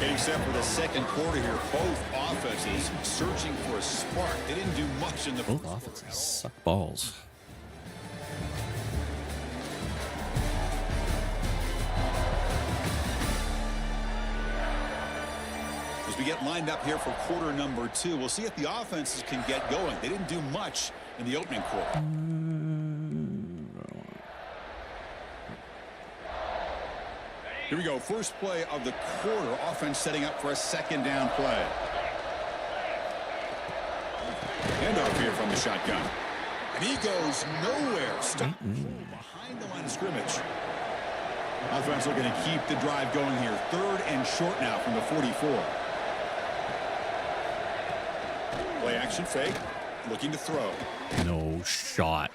Getting set for the second quarter here. Both offenses searching for a spark. They didn't do much in the Both first offenses suck balls. As we get lined up here for quarter number 2, we'll see if the offenses can get going. They didn't do much in the opening quarter. Here we go. First play of the quarter. Offense setting up for a 2nd down play. Handoff here from the shotgun. And he goes nowhere. Stop behind the line of scrimmage. Offense looking to keep the drive going here. 3rd and short now from the 44. Play action fake. Looking to throw. No shot.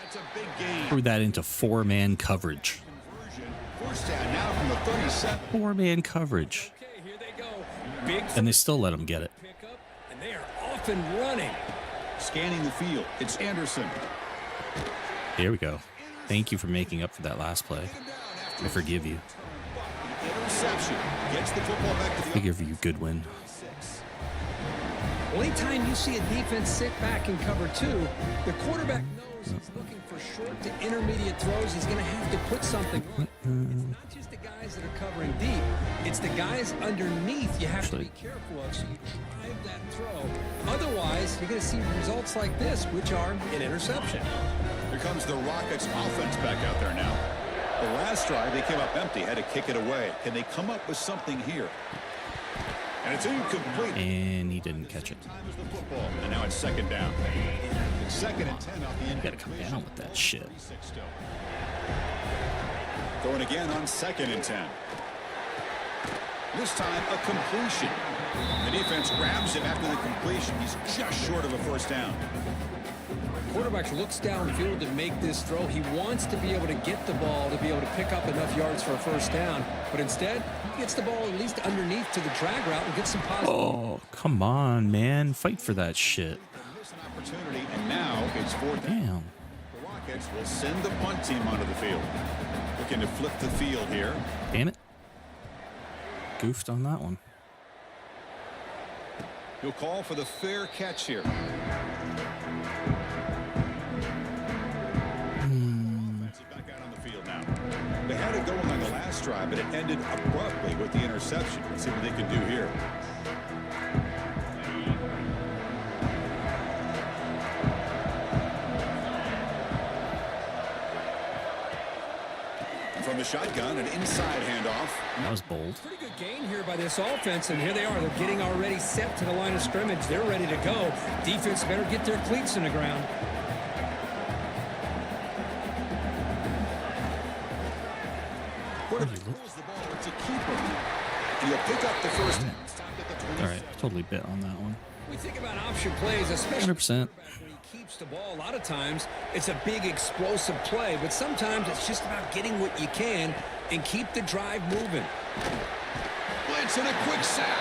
That's a big gain. Threw that into 4-man coverage. First down now from the 37. 4-man coverage. Okay, here they go. Big And they still let him get it. pickup, and they are off and running. Scanning the field. It's Anderson. Here we go. Thank you for making up for that last play. I forgive you. Interception. Gets the football back to I the forgive you, Goodwin. Well, anytime you see a defense sit back and cover 2, the quarterback knows he's looking for short to intermediate throws. He's going to have to put something on. It's not just the guys that are covering deep. It's the guys underneath you have to be careful of so you drive that throw. Otherwise, you're going to see results like this, which are an interception. Here comes the Rockets offense back out there now. The last drive, they came up empty, had to kick it away. Can they come up with something here? And it's incomplete. And he didn't catch it. Time is the football. And now it's 2nd down. It's 2nd and 10 off the end. You gotta come down with that shit. Throwing again on 2nd and 10. This time a completion. The defense grabs him after the completion. He's just short of a first down. Quarterback looks downfield to make this throw. He wants to be able to get the ball to be able to pick up enough yards for a first down. But instead, he gets the ball at least underneath to the drag route and gets some positive. Oh, come on, man. Fight for that shit. Miss an opportunity, and now it's 4th down. Damn. The Rockets will send the punt team onto the field. Looking to flip the field here. Damn it. Goofed on that one. He'll call for the fair catch here. Back out on the field now. They had it going on the last drive, but it ended abruptly with the interception. Let's see what they can do here. From the shotgun, an inside handoff. That was bold. Pretty good gain here by this offense, and here they are. They're getting already set to the line of scrimmage. They're ready to go. Defense better get their cleats in the ground. Quarterback throws the ball. It's a keeper. He'll pick up the first down. All right, totally bit on that one. We think about option plays, especially 100%. when he keeps the ball. A lot of times, it's a big explosive play, but sometimes it's just about getting what you can and keep the drive moving. Blitz and a quick sack.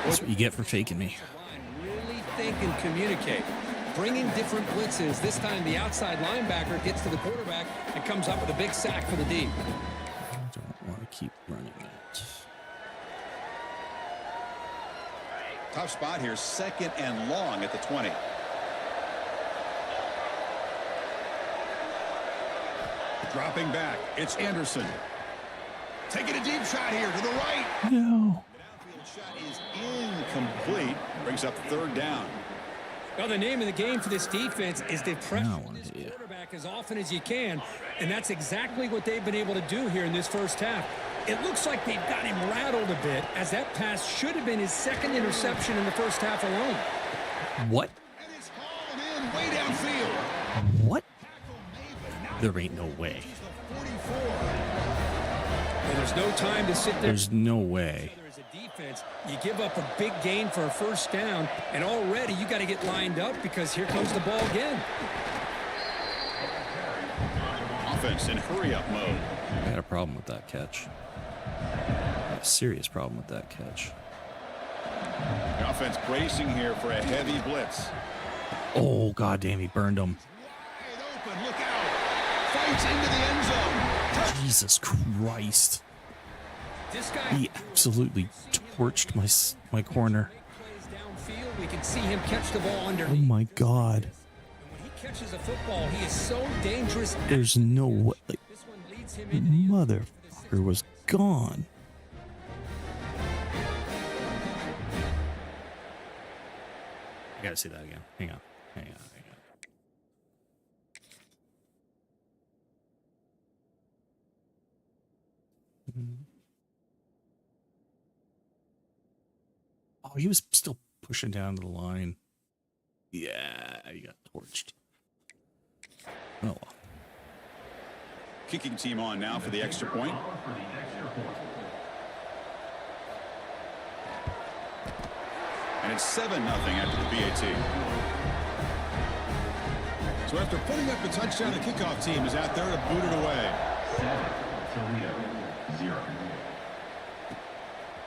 That's what you get for faking me. Really think and communicate. Bringing different blitzes. This time, the outside linebacker gets to the quarterback and comes up with a big sack for the D. I don't want to keep running it. Tough spot here, 2nd and long at the 20. Dropping back, it's Anderson. Taking a deep shot here to the right. No. The downfield shot is incomplete. Brings up 3rd down. Well, the name of the game for this defense is to pressure Now this what do you- quarterback as often as you can, and that's exactly what they've been able to do here in this first half. It looks like they've got him rattled a bit, as that pass should have been his 2nd interception in the first half alone. What? And it's hauled in way downfield. What? There ain't no way. 44. And there's no time to sit there. There's no way. As a defense, you give up a big gain for a first down, and already you got to get lined up because here comes the ball again. Offense in hurry-up mode. I had a problem with that catch. A serious problem with that catch. The offense bracing here for a heavy blitz. Oh, goddamn, he burned him. Wide open, look out. Fights into the end zone. Jesus Christ. This guy He absolutely torched my corner. plays downfield. We can see him catch the ball Oh underneath. my God. And when he catches a football, he is so dangerous. There's no way. Like, This one leads him into the end zone for the sixth. motherfucker was gone. I gotta see that again. Hang on. Oh, he was still pushing down to the line. Yeah, he got torched. Oh, well. Kicking team on now for the extra point. And it's 7-0 after the BAT. So after putting up a touchdown, the kickoff team is out there to boot it away. 0.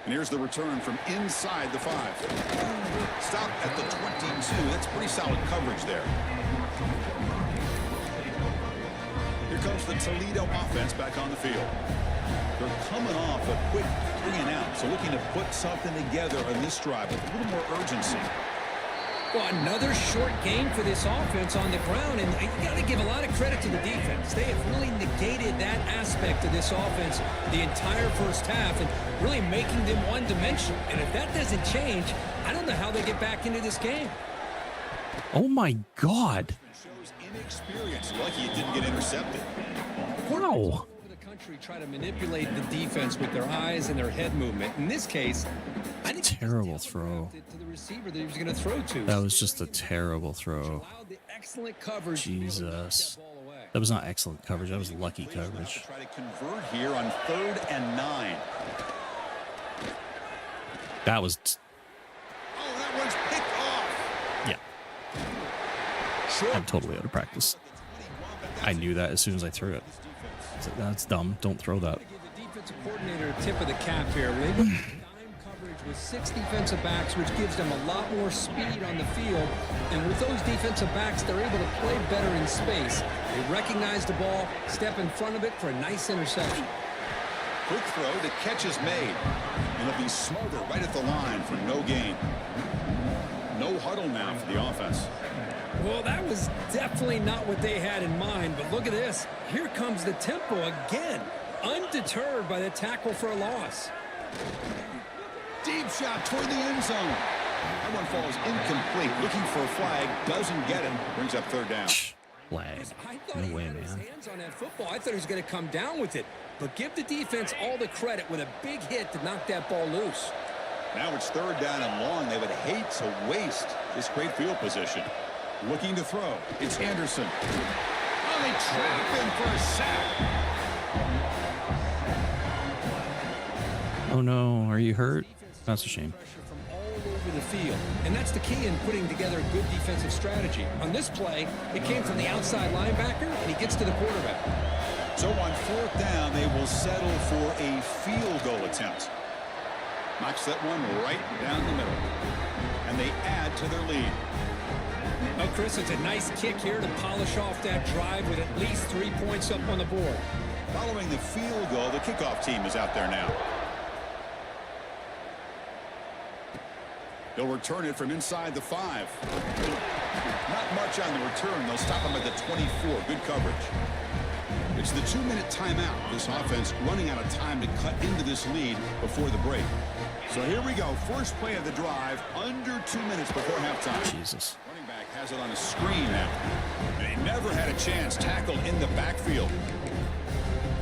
And here's the return from inside the 5. Stop at the 22. That's pretty solid coverage there. Here comes the Toledo offense back on the field. They're coming off a quick 3 and out, so looking to put something together on this drive with a little more urgency. Well, another short game for this offense on the ground, and you got to give a lot of credit to the defense. They have really negated that aspect of this offense the entire first half and really making them one-dimensional. And if that doesn't change, I don't know how they get back into this game. Oh my God. Shows inexperience. Lucky it didn't get intercepted. Wow. All over the country try to manipulate the defense with their eyes and their head movement. In this case, I think Terrible throw. to the receiver that he was going to throw to. That was just a terrible throw. Allowed the excellent coverage to be able to knock Jesus. that ball away. That was not excellent coverage. That was lucky coverage. Try to convert here on 3rd and 9. That was... Oh, that one's picked off. Yeah. I'm totally out of practice. I knew that as soon as I threw it. So that's dumb. Don't throw that. Give the defensive coordinator a tip of the cap here. They dime coverage with 6 defensive backs, which gives them a lot more speed on the field. And with those defensive backs, they're able to play better in space. They recognize the ball, step in front of it for a nice interception. Quick throw, the catch is made. And it'll be Smolder right at the line for no gain. No huddle now for the offense. Well, that was definitely not what they had in mind, but look at this. Here comes the tempo again, undeterred by the tackle for a loss. Deep shot toward the end zone. That one falls incomplete. Looking for a flag, doesn't get it. Brings up 3rd down. Flag. I thought No he way, had his man. hands on that football. I thought he was going to come down with it. But give the defense all the credit with a big hit to knock that ball loose. Now it's 3rd down and long. They would hate to waste this great field position. Looking to throw. It's Anderson. Oh, they trap him for a sack. Oh no, are you hurt? That's a shame. Pressure from all over the field. And that's the key in putting together a good defensive strategy. On this play, it came from the outside linebacker, and he gets to the quarterback. So on 4th down, they will settle for a field goal attempt. Knocks that one right down the middle. And they add to their lead. Oh, Chris, it's a nice kick here to polish off that drive with at least 3 points up on the board. Following the field goal, the kickoff team is out there now. They'll return it from inside the 5. Not much on the return. They'll stop him at the 24. Good coverage. It's the 2-minute timeout. This offense running out of time to cut into this lead before the break. So here we go. First play of the drive, under 2 minutes before halftime. Jesus. Running back has it on a screen now. And he never had a chance tackled in the backfield.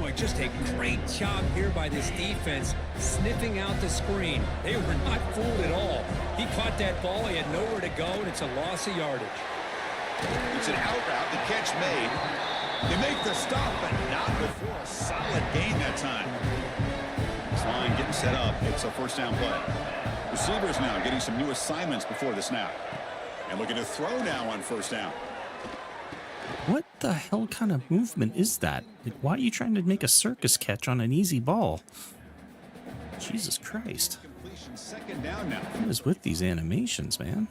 Boy, just a great job here by this defense, sniffing out the screen. They were not fooled at all. He caught that ball. He had nowhere to go, and it's a loss of yardage. It's an out route. The catch made. They make the stop, but not before a solid gain that time. This line getting set up. It's a 1st down play. Receivers now getting some new assignments before the snap. And looking to throw now on 1st down. What the hell kind of movement is that? Like, why are you trying to make a circus catch on an easy ball? Jesus Christ. Completion 2nd down now. What is with these animations, man?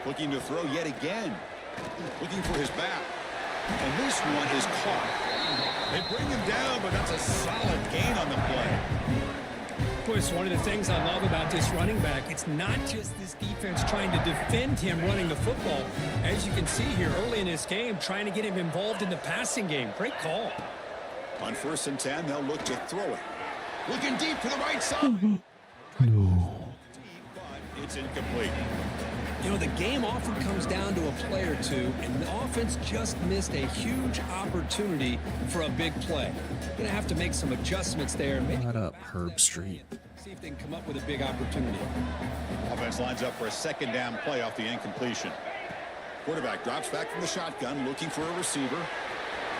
Looking to throw yet again. Looking for his back. And this one is caught. They bring him down, but that's a solid gain on the play. Boy, it's one of the things I love about this running back. It's not just this defense trying to defend him running the football. As you can see here early in this game, trying to get him involved in the passing game. Great call. On 1st and 10, they'll look to throw it. Looking deep to the right side. No. But it's incomplete. You know, the game often comes down to a play or two, and the offense just missed a huge opportunity for a big play. Going to have to make some adjustments there. Maybe Shut up, Herb Street. see if they can come up with a big opportunity. Offense lines up for a 2nd down play off the incompletion. Quarterback drops back from the shotgun, looking for a receiver.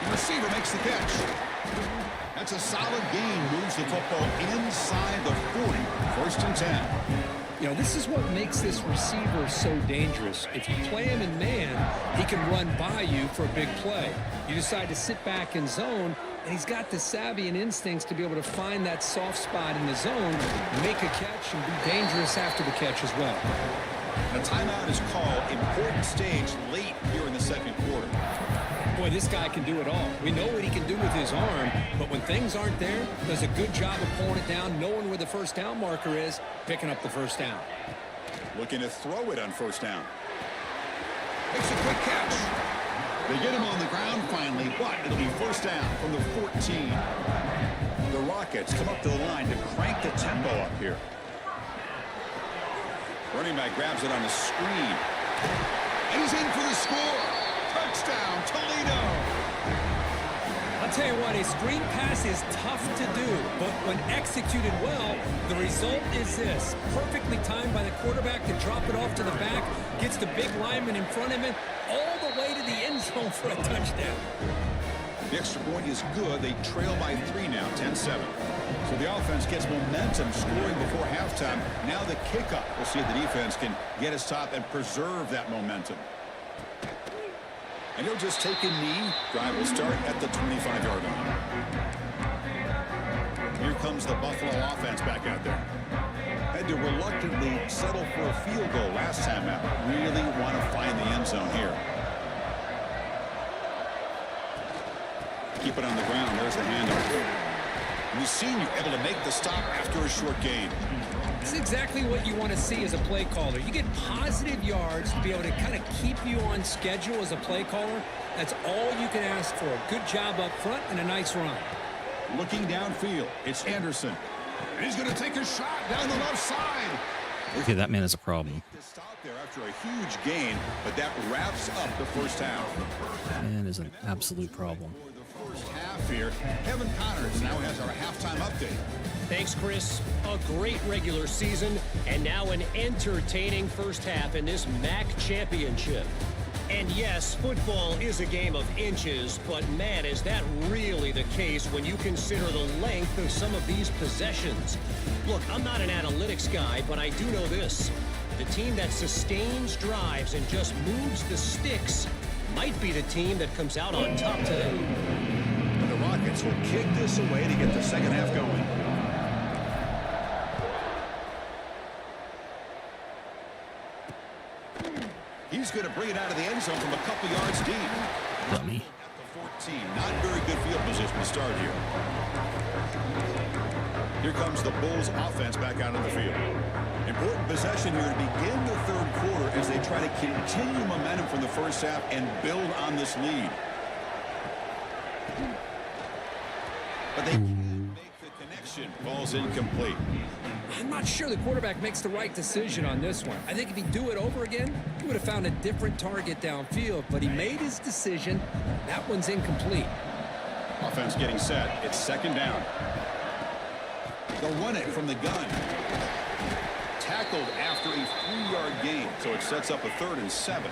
The receiver makes the catch. That's a solid gain. Moves the football inside the 40. 1st and 10. You know, this is what makes this receiver so dangerous. If you play him in man, he can run by you for a big play. You decide to sit back in zone, and he's got the savvy and instincts to be able to find that soft spot in the zone, make a catch, and be dangerous after the catch as well. A timeout is called. Important stage late here in the 2nd quarter. Boy, this guy can do it all. We know what he can do with his arm, but when things aren't there, does a good job of pulling it down, knowing where the 1st down marker is, picking up the 1st down. Looking to throw it on 1st down. Makes a quick catch. They get him on the ground finally, but it'll be 1st down from the 14. The Rockets come up to the line to crank the tempo up here. Running back grabs it on the screen. And he's in for the score. Touchdown, Toledo. I'll tell you what, a screen pass is tough to do, but when executed well, the result is this. Perfectly timed by the quarterback to drop it off to the back, gets the big lineman in front of him, all the way to the end thrown for a touchdown. The extra point is good. They trail by 3 now, 10-7. So the offense gets momentum scoring before halftime. Now the kickoff. We'll see if the defense can get a stop and preserve that momentum. And he'll just take a knee. Drive will start at the 25-yard line. Here comes the Buffalo offense back out there. Had to reluctantly settle for a field goal last time out. Really want to find the end zone here. Keep it on the ground. There's the handoff. And the senior able to make the stop after a short gain. This is exactly what you want to see as a play caller. You get positive yards to be able to kind of keep you on schedule as a play caller. That's all you can ask for. Good job up front and a nice run. Looking downfield, it's Anderson. And he's going to take a shot down the left side. Okay, that man is a problem. Stop there after a huge gain, but that wraps up the first half. Man is an absolute problem. For the first half here, Kevin Connors now has our halftime update. Thanks, Chris. A great regular season, and now an entertaining first half in this MAC championship. And yes, football is a game of inches, but man, is that really the case when you consider the length of some of these possessions. Look, I'm not an analytics guy, but I do know this. The team that sustains drives and just moves the sticks might be the team that comes out on top today. And the Rockets will kick this away to get the second half going. He's going to bring it out of the end zone from a couple yards deep. Dummy. At the 14. Not very good field position to start here. Here comes the Bulls offense back out on the field. Important possession here to begin the third quarter as they try to continue momentum from the first half and build on this lead. But they can't make the connection. Ball's incomplete. I'm not sure the quarterback makes the right decision on this one. I think if he'd do it over again, he would have found a different target downfield, but he made his decision. That one's incomplete. Offense getting set. It's second down. They'll run it from the gun. Tackled after a 3-yard gain, so it sets up a 3rd and 7.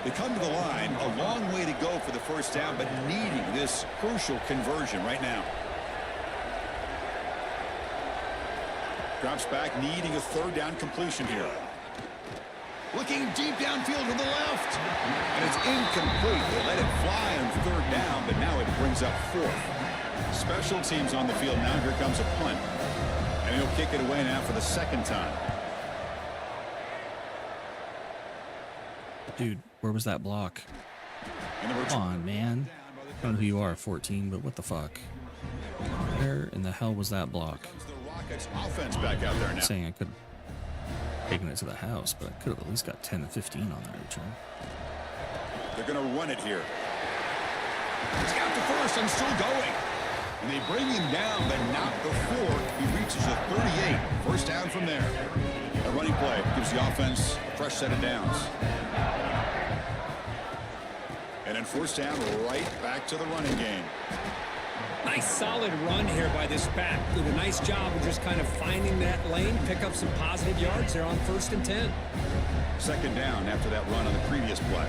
They come to the line, a long way to go for the first down, but needing this crucial conversion right now. Drops back, needing a 3rd down completion here. Looking deep downfield to the left. And it's incomplete. They let it fly on 3rd down, but now it brings up 4th. Special teams on the field now. Here comes a punt. And he'll kick it away now for the second time. Dude, where was that block? Come on, man. I don't know who you are, 14, but what the fuck? Where in the hell was that block? Offense back out there now. I'm saying I could have taken it to the house, but I could have at least got 10 and 15 on that return. They're going to run it here. He's got the first and still going. And they bring him down, but not before he reaches a 38. First down from there. A running play gives the offense a fresh set of downs. And then first down right back to the running game. Nice solid run here by this back. Did a nice job of just kind of finding that lane, pick up some positive yards there on 1st and 10. Second down after that run on the previous play.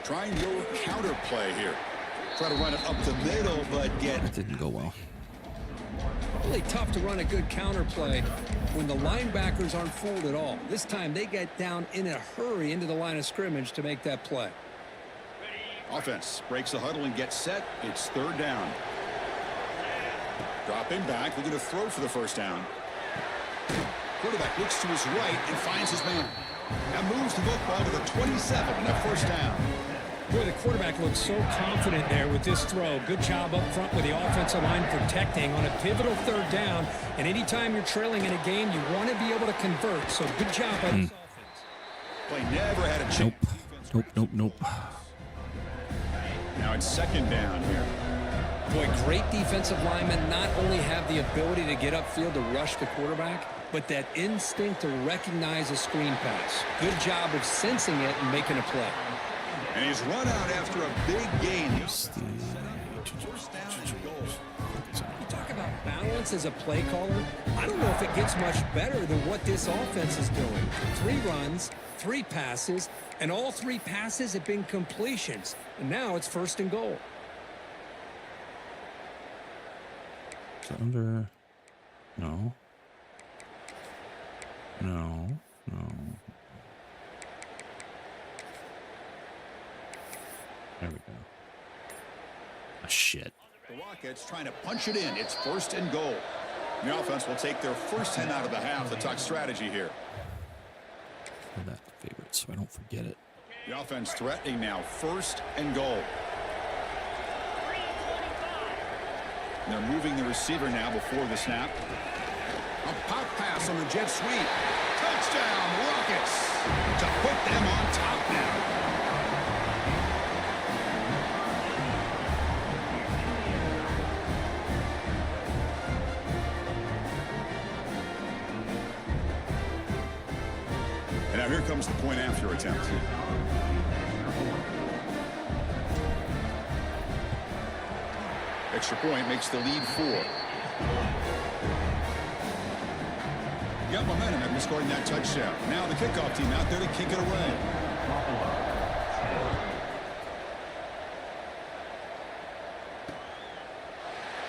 Trying your counter play here. Try to run it up the middle, but get... That didn't go well. Really tough to run a good counter play when the linebackers aren't fooled at all. This time they get down in a hurry into the line of scrimmage to make that play. Offense breaks the huddle and gets set. It's 3rd down. Dropping back. They're going to throw for the first down. Quarterback looks to his right and finds his man. Now moves the football to the 27 and a first down. Boy, the quarterback looks so confident there with this throw. Good job up front with the offensive line protecting on a pivotal 3rd down. And anytime you're trailing in a game, you want to be able to convert. So good job by this offense. Play never had a chance. Nope. Now it's second down here. Boy, great defensive linemen not only have the ability to get upfield to rush the quarterback, but that instinct to recognize a screen pass. Good job of sensing it and making a play. And he's run out after a big gain. You talk about about balance as a play caller, I don't know if it gets much better than what this offense is doing. 3 runs, 3 passes, and all 3 passes have been completions. And now it's 1st and goal. Is it under? No. No. No. There we go. Ah, shit. The Rockets trying to punch it in. It's 1st and goal. The offense will take their first 10 out of the half. The tuck strategy here. Put that favorite so I don't forget it. The offense threatening now. 1st and goal. And they're moving the receiver now before the snap. A pop pass on the jet sweep. Touchdown, Rockets, to put them on top now. And now here comes the point after attempt. Extra point makes the lead 4. Got momentum after scoring that touchdown. Now the kickoff team out there to kick it away.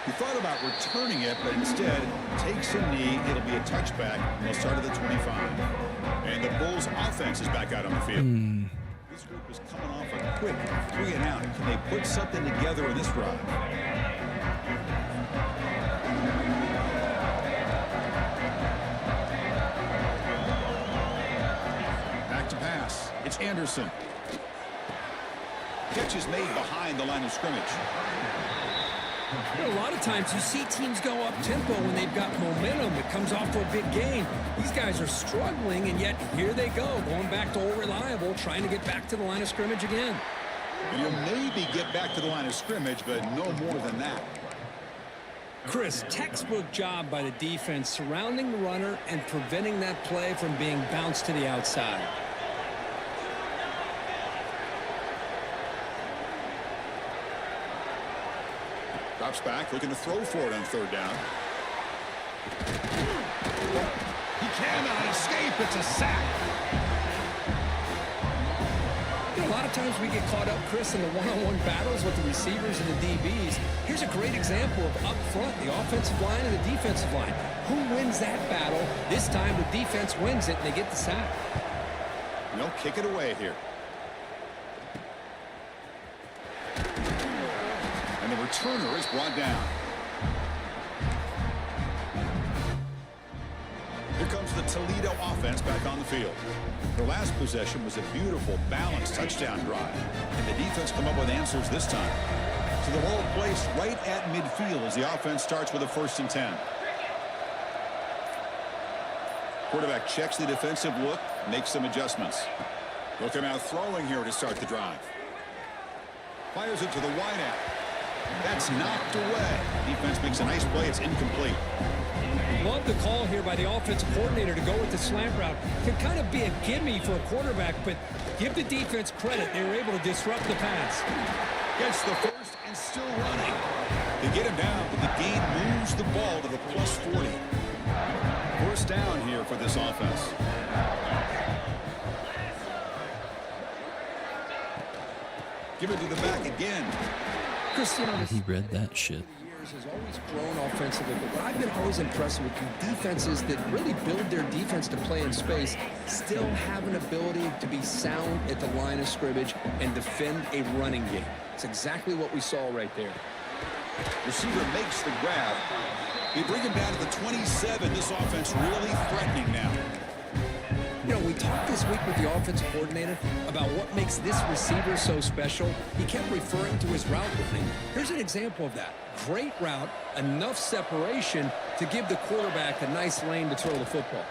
He thought about returning it, but instead takes a knee. It'll be a touchback, and they'll start at the 25. And the Bulls offense is back out on the field. This group is coming off a quick 3 and out. Can they put something together in this drive? It's Anderson. Catch is made behind the line of scrimmage. You know, a lot of times you see teams go up-tempo when they've got momentum. It comes off to a big game. These guys are struggling, and yet here they go, going back to old reliable, trying to get back to the line of scrimmage again. And you'll maybe get back to the line of scrimmage, but no more than that. Chris, textbook job by the defense surrounding the runner and preventing that play from being bounced to the outside. Drops back, looking to throw for it on 3rd down. He cannot escape. It's a sack. You know, a lot of times we get caught up, Chris, in the one-on-one battles with the receivers and the DBs. Here's a great example of up front, the offensive line and the defensive line. Who wins that battle? This time the defense wins it, and they get the sack. They'll kick it away here. And the returner is brought down. Here comes the Toledo offense back on the field. Their last possession was a beautiful, balanced touchdown drive. And the defense come up with answers this time. So the ball placed right at midfield as the offense starts with a 1st and 10. Quarterback checks the defensive look, makes some adjustments. Looking out throwing here to start the drive. Fires it to the wideout. That's knocked away. Defense makes a nice play. It's incomplete. Love the call here by the offensive coordinator to go with the slant route. Can kind of be a gimme for a quarterback, but give the defense credit. They were able to disrupt the pass. Gets the first and still running. They get him down, but the game moves the ball to the plus 40. 1st down here for this offense. Give it to the back again. Chris, you know, He read that shit. has always grown offensively, but what I've been always impressed with defenses that really build their defense to play in space still have an ability to be sound at the line of scrimmage and defend a running game. It's exactly what we saw right there. Receiver makes the grab. They bring him down to the 27. This offense really threatening now. You know, we talked this week with the offensive coordinator about what makes this receiver so special. He kept referring to his route running. Here's an example of that. Great route, enough separation to give the quarterback a nice lane to throw the football.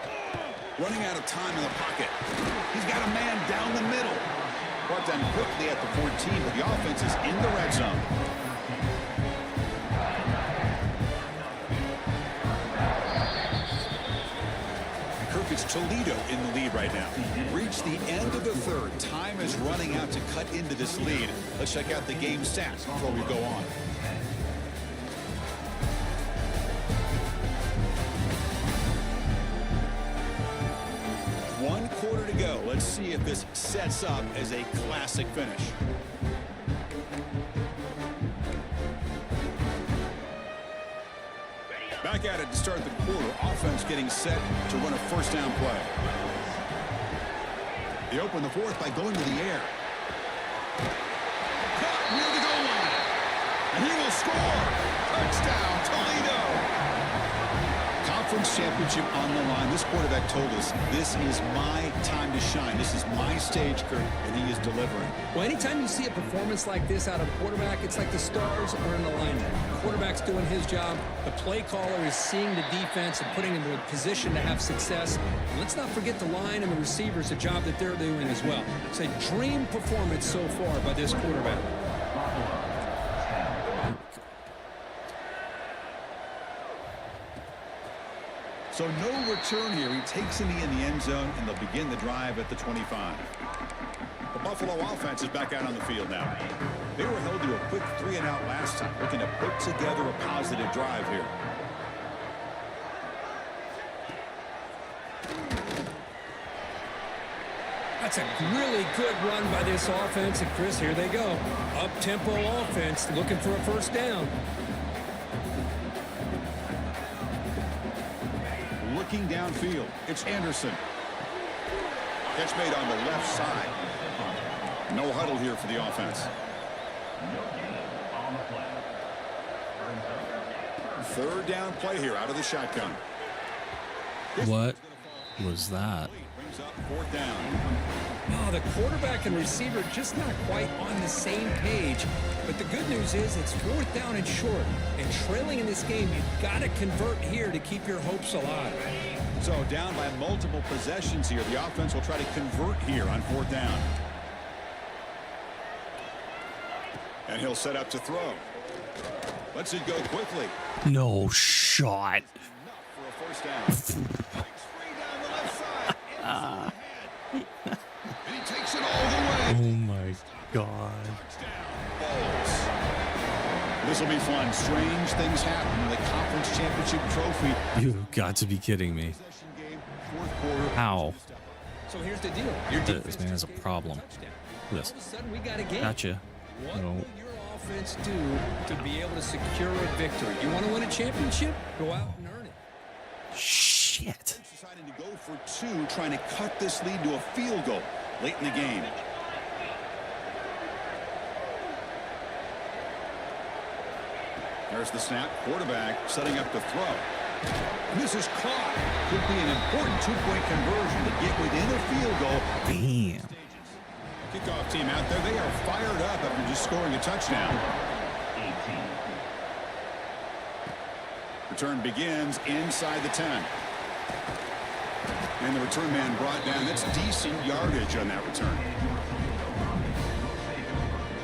Running out of time in the pocket. He's got a man down the middle. Brought down quickly at the 14, but the offense is in the red zone. It's Toledo in the lead right now. Reached the end of the third. Time is running out to cut into this lead. Let's check out the game stats before we go on. see if this sets up as a classic finish. Back at it to start the quarter. Offense getting set to run a first down play. They open the fourth by going to the air. Caught near the goal line. And he will score. Touchdown, Toledo. Conference championship on the line. This quarterback told us, this is my time to shine. This is my stage, Kurt, and he is delivering. Well, anytime you see a performance like this out of a quarterback, it's like the stars are in alignment. The quarterback's doing his job. The play caller is seeing the defense and putting him in a position to have success. And let's not forget the line and the receivers, the job that they're doing as well. It's a dream performance so far by this quarterback. So no return here. He takes in the end zone, and they'll begin the drive at the 25. The Buffalo offense is back out on the field now. They were held to a quick 3-and-out last time, looking to put together a positive drive here. That's a really good run by this offense. And Chris, here they go. Up-tempo offense looking for a first down. Looking downfield, it's Anderson. Catch made on the left side. No huddle here for the offense. Third down play here out of the shotgun. What was that? Brings up fourth down. Oh, the quarterback and receiver just not quite on the same page. But the good news is it's fourth down and short. And trailing in this game, you've got to convert here to keep your hopes alive. So down by multiple possessions here. The offense will try to convert here on fourth down. And he'll set up to throw. Lets it go quickly. No shot. For a first down. Breaks free down the left side. And he takes it all the way. Oh my God. This will be fun. Strange things happen in the conference championship trophy. You've got to be kidding me. How? So here's the deal. This man has a problem. Look at All of a this. sudden, we got a game. Gotcha. What No. will your offense do to be able to secure a victory? You want to win a championship? Go out and earn it. Shit. Deciding to go for two, trying to cut this lead to a field goal late in the game. There's the snap. Quarterback setting up the throw. And this is caught. Could be an important two-point conversion to get within a field goal. Damn. Kickoff team out there. They are fired up after just scoring a touchdown. Return begins inside the 10. And the return man brought down. That's decent yardage on that return.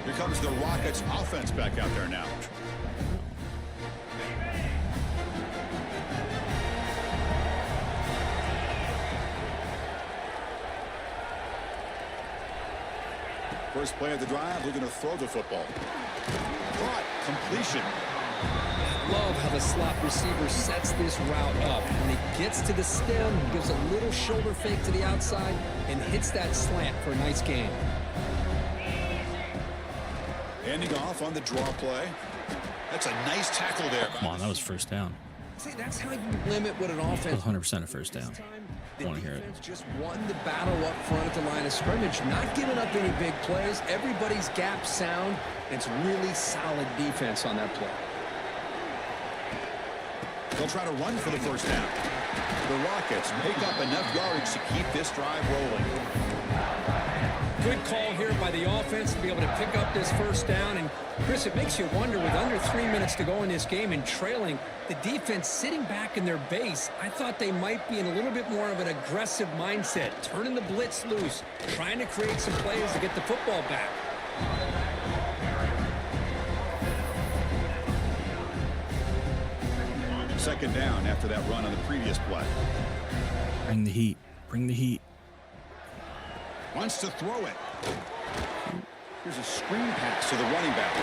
Here comes the Rockets offense back out there now. First play of the drive, looking to throw the football. Caught, completion. Love how the slot receiver sets this route up. When he gets to the stem, he gives a little shoulder fake to the outside and hits that slant for a nice gain. Handing off on the draw play. That's a nice tackle there. Come on, that was first down. See, that's how you limit what an That offense. was 100% a first down. The Want to hear it. defense just won the battle up front at the line of scrimmage, not giving up any big plays. Everybody's gap sound. It's really solid defense on that play. They'll try to run for the first down. The Rockets pick up enough yardage to keep this drive rolling. Good call here by the offense to be able to pick up this first down. And, Chris, it makes you wonder, with under 3 minutes to go in this game and trailing, the defense sitting back in their base, I thought they might be in a little bit more of an aggressive mindset, turning the blitz loose, trying to create some plays to get the football back. Second down after that run on the previous play. Bring the heat. Bring the heat. Wants to throw it. Here's a screen pass to the running back.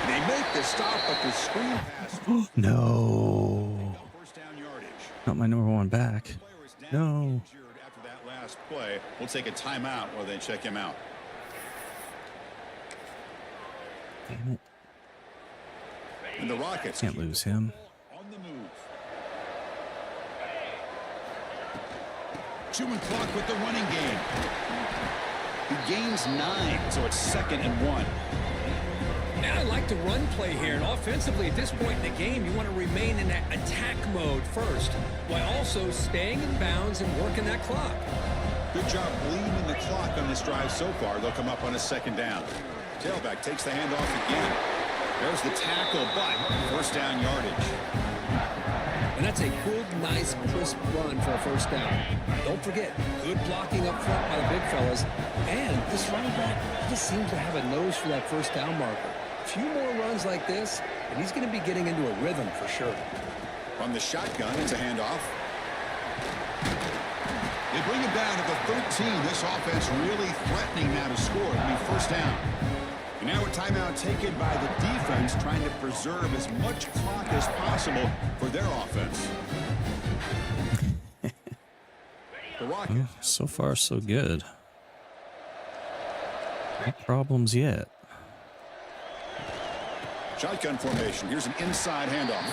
They make the stop, but the screen pass. No. First down yardage. Not my number one back. Player is down No. injured after that last Play. We'll take a timeout while they check him out. Damn it. And the Rockets Can't lose him. on the move. Chewing clock with the running game. He gains 9, so it's 2nd and 1. And I like the run play here. And offensively, at this point in the game, you want to remain in that attack mode first, while also staying in bounds and working that clock. Good job bleeding the clock on this drive so far. They'll come up on a 2nd down. Tailback takes the handoff again. There's the tackle, but 1st down yardage. And that's a good, nice, crisp run for a 1st down. Don't forget, good blocking up front by the big fellas. And this running back just seems to have a nose for that 1st down marker. A few more runs like this, and he's going to be getting into a rhythm for sure. From the shotgun, it's a handoff. They bring it down to the 13. This offense really threatening now to score. It'll be 1st down. And now a timeout taken by the defense, trying to preserve as much clock as possible for their offense. The Rockets. Well, so far, so good. No problems yet. Shotgun formation. Here's an inside handoff.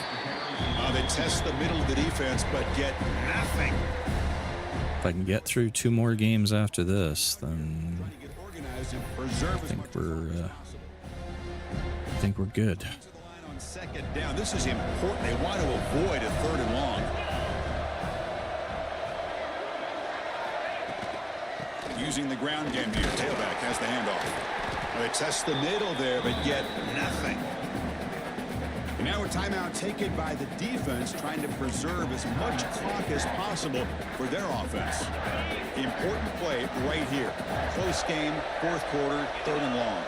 They test the middle of the defense, but get nothing. If I can get through 2 more games after this, then I think we're good. On 2nd down, this is important. They want to avoid a 3rd and long. Using the ground game here. Tailback has the handoff. They test the middle there, but get nothing. And now a timeout taken by the defense, trying to preserve as much clock as possible for their offense. The important play right here. Close game, 4th quarter, 3rd and long.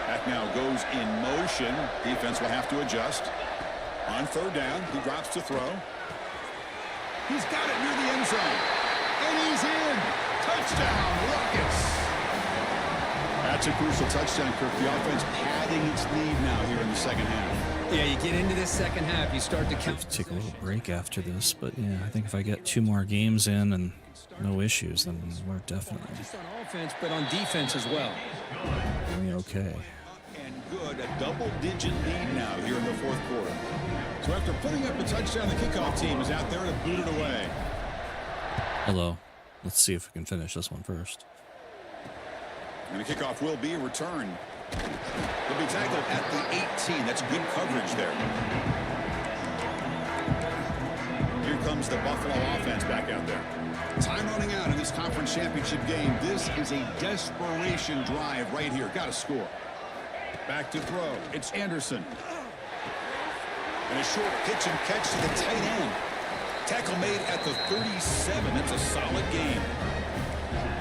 Back now goes in motion. Defense will have to adjust. On 3rd down, he drops to throw. He's got it near the end zone. And he's in. Touchdown, Rockets. That's a crucial touchdown, Kirk. The offense padding its lead now here in the 2nd half. Yeah, you get into this 2nd half, you start to count. Take a little break after this, but yeah, I think if I get 2 more games in and no issues, then we're definitely Not just on offense, but on defense as well. okay. And good, a double-digit lead now here in the 4th quarter. So after putting up a touchdown, the kickoff team is out there to boot it away. Although, let's see if we can finish this one first. And the kickoff will be returned. He'll be tackled at the 18. That's good coverage there. Here comes the Buffalo offense back out there. Time running out in this conference championship game. This is a desperation drive right here. Got to score. Back to throw. It's Anderson. And a short pitch and catch to the tight end. Tackle made at the 37. That's a solid game.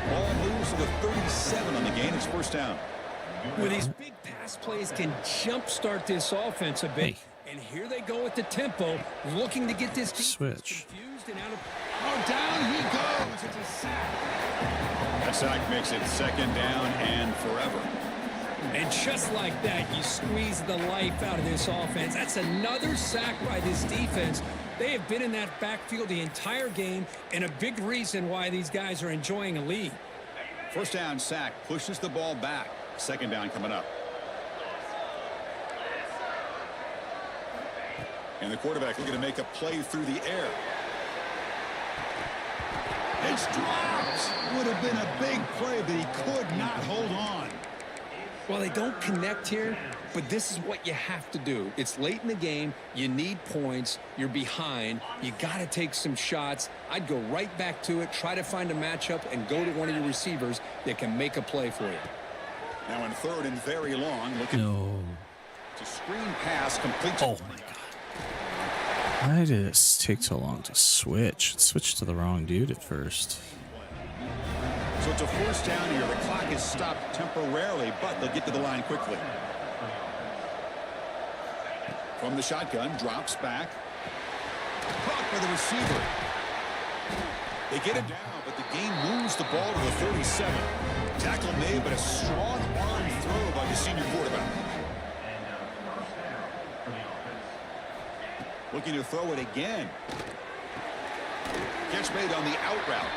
Ball moves to the 37 on the game. It's 1st down. Well, these big pass plays can jumpstart this offense a bit. Hey. And here they go with the tempo, looking to get this defense Switch. confused and out of... Oh, down he goes. It's a sack. That sack makes it 2nd down and forever. And just like that, you squeeze the life out of this offense. That's another sack by this defense. They have been in that backfield the entire game, and a big reason why these guys are enjoying a lead. 1st down sack pushes the ball back. 2nd down coming up. And the quarterback looking to make a play through the air. It's dropped. Would have been a big play, but he could not hold on. Well, they don't connect here, but this is what you have to do. It's late in the game. You need points. You're behind. You got to take some shots. I'd go right back to it, try to find a matchup, and go to one of your receivers that can make a play for you. Now in 3rd and very long, looking to screen pass complete. Oh my God. Why did it take so long to switch? It switched to the wrong dude at first. So it's a 1st down here. The clock is stopped temporarily, but they'll get to the line quickly. From the shotgun, drops back. Caught by the receiver. They get it down, but the game moves the ball to the 37. Tackle made, but a strong arm throw by the senior quarterback. Looking to throw it again. Catch made on the out route.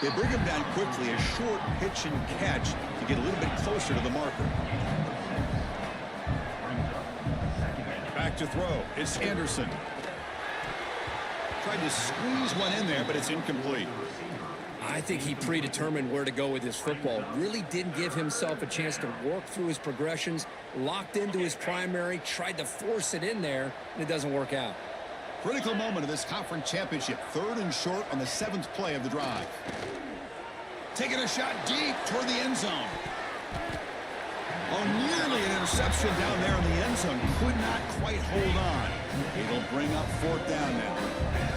They bring him down quickly, a short pitch and catch to get a little bit closer to the marker. Back to throw. It's Anderson. Tried to squeeze one in there, but it's incomplete. I think he predetermined where to go with his football. Really didn't give himself a chance to work through his progressions, locked into his primary, tried to force it in there, and it doesn't work out. Critical moment of this conference championship. 3rd and short on the 7th play of the drive. Taking a shot deep toward the end zone. Oh, nearly an interception down there in the end zone. Could not quite hold on. It'll bring up 4th down now.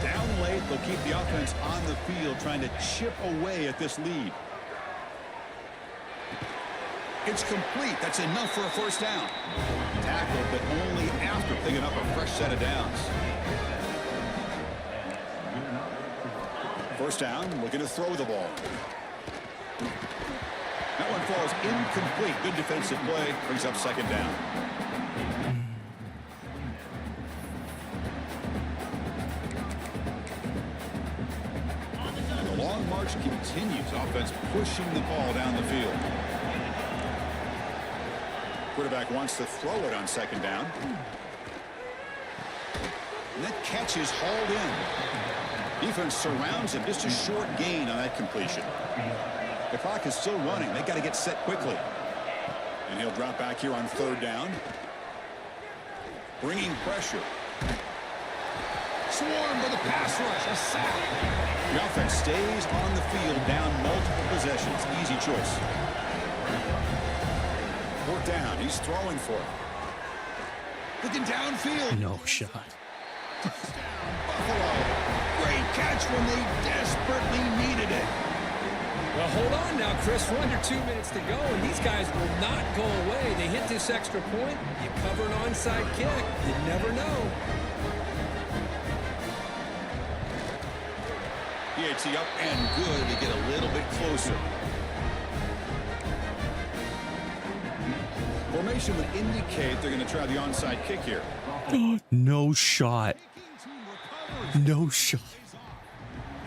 Down late, they'll keep the offense on the field trying to chip away at this lead. It's complete. That's enough for a 1st down. Tackled, but only after picking up a fresh set of downs. 1st down, looking to throw the ball. That one falls incomplete. Good defensive play. Brings up 2nd down. And the long march continues. Offense pushing the ball down the field. Quarterback wants to throw it on 2nd down. And that catch is hauled in. Defense surrounds him. Just a short gain on that completion. The clock is still running. They got to get set quickly. And he'll drop back here on 3rd down. Bringing pressure. Swarmed with a pass rush. A sack. The offense stays on the field down multiple possessions. Easy choice. 4th down. He's throwing for it. Looking downfield. No shot. Buffalo. Great catch when they desperately needed it. Well, hold on now, Chris. We're under 2 minutes to go, and these guys will not go away. They hit this extra point. You cover an onside kick. You never know. PAT up and good to get a little bit closer. Formation would indicate they're going to try the onside kick here. No shot. No shot.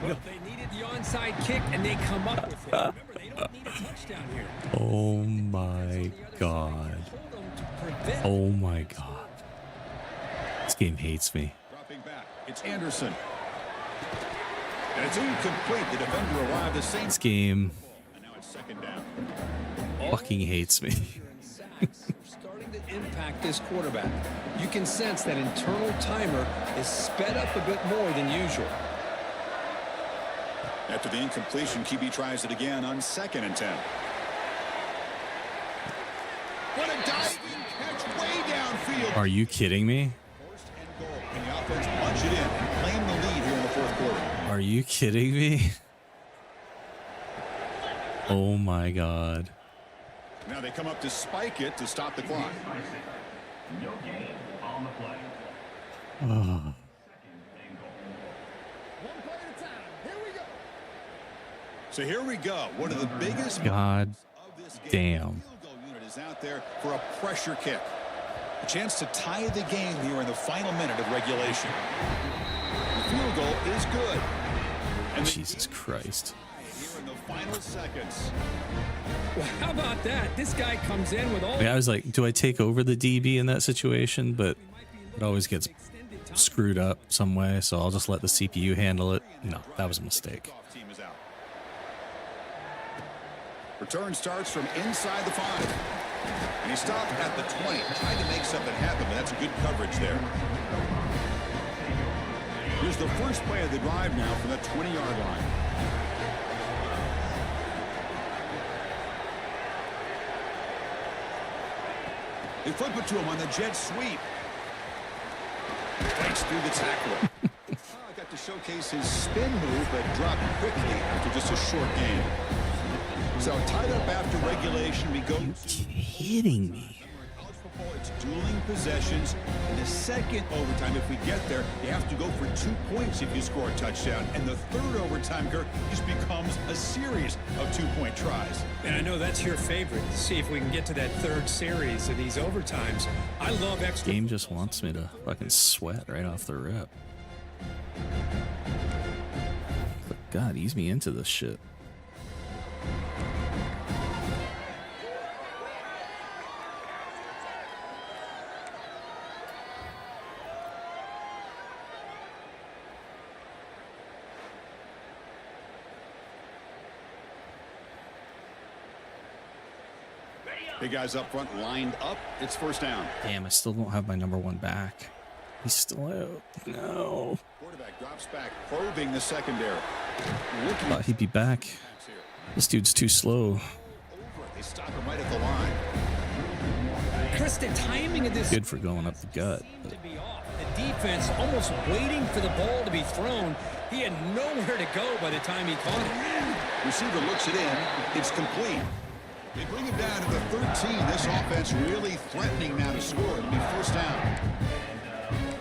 Well, they needed the onside kick, and they come up with it. Remember, they don't need a touchdown here. Oh my God. Oh my God. This game hates me. Dropping back. It's Anderson. And it's incomplete. The defender arrived the same. This game And now it's 2nd down. fucking hates me. Starting to impact this quarterback. You can sense that internal timer is sped up a bit more than usual. After the incompletion, QB tries it again on 2nd and 10. What a diving catch way downfield. Are you kidding me? 1st and goal. And the offense punch it in and claim the lead here in the 4th quarter. Are you kidding me? Oh my God. Now they come up to spike it to stop the clock. No gain on the play. Oh. So here we go. One of the biggest God of this game. damn. The field goal unit is out there for a pressure kick. A chance to tie the game here in the final minute of regulation. The field goal is good. And the Jesus Christ. here in the final seconds. Well, how about that? This guy comes in with all... I was like, do I take over the DB in that situation? But it always gets screwed up some way, so I'll just let the CPU handle it. No, that was a mistake. Team is out. Return starts from inside the 5. And he stopped at the 20. Tried to make something happen, but that's good coverage there. Here's the first play of the drive now from the 20-yard line. They flip it to him on the jet sweep. Breaks through the tackler. Got to showcase his spin move, but dropped quickly after just a short game. So tied up after regulation, we go. Kidding me. College football, it's dueling possessions. In the second overtime, if we get there, you have to go for 2 points if you score a touchdown. And the third overtime, Kirk, just becomes a series of 2-point tries. And I know that's your favorite. See if we can get to that third series of these overtimes. I love extra... Game just wants me to fucking sweat right off the rip. But God, ease me into this shit. Big guys up front lined up. It's first down. Damn, I still don't have my number one back. He's still out. No. Quarterback drops back, probing the secondary. Looking Thought he'd be back. This dude's too slow. over. They stop him right at the line. Chris, the timing of this Good for going up the gut. seemed to be off. The defense almost waiting for the ball to be thrown. He had nowhere to go by the time he caught it. Receiver looks it in. It's complete. They bring it down to the 13. This offense really threatening now to score. It'll be first down.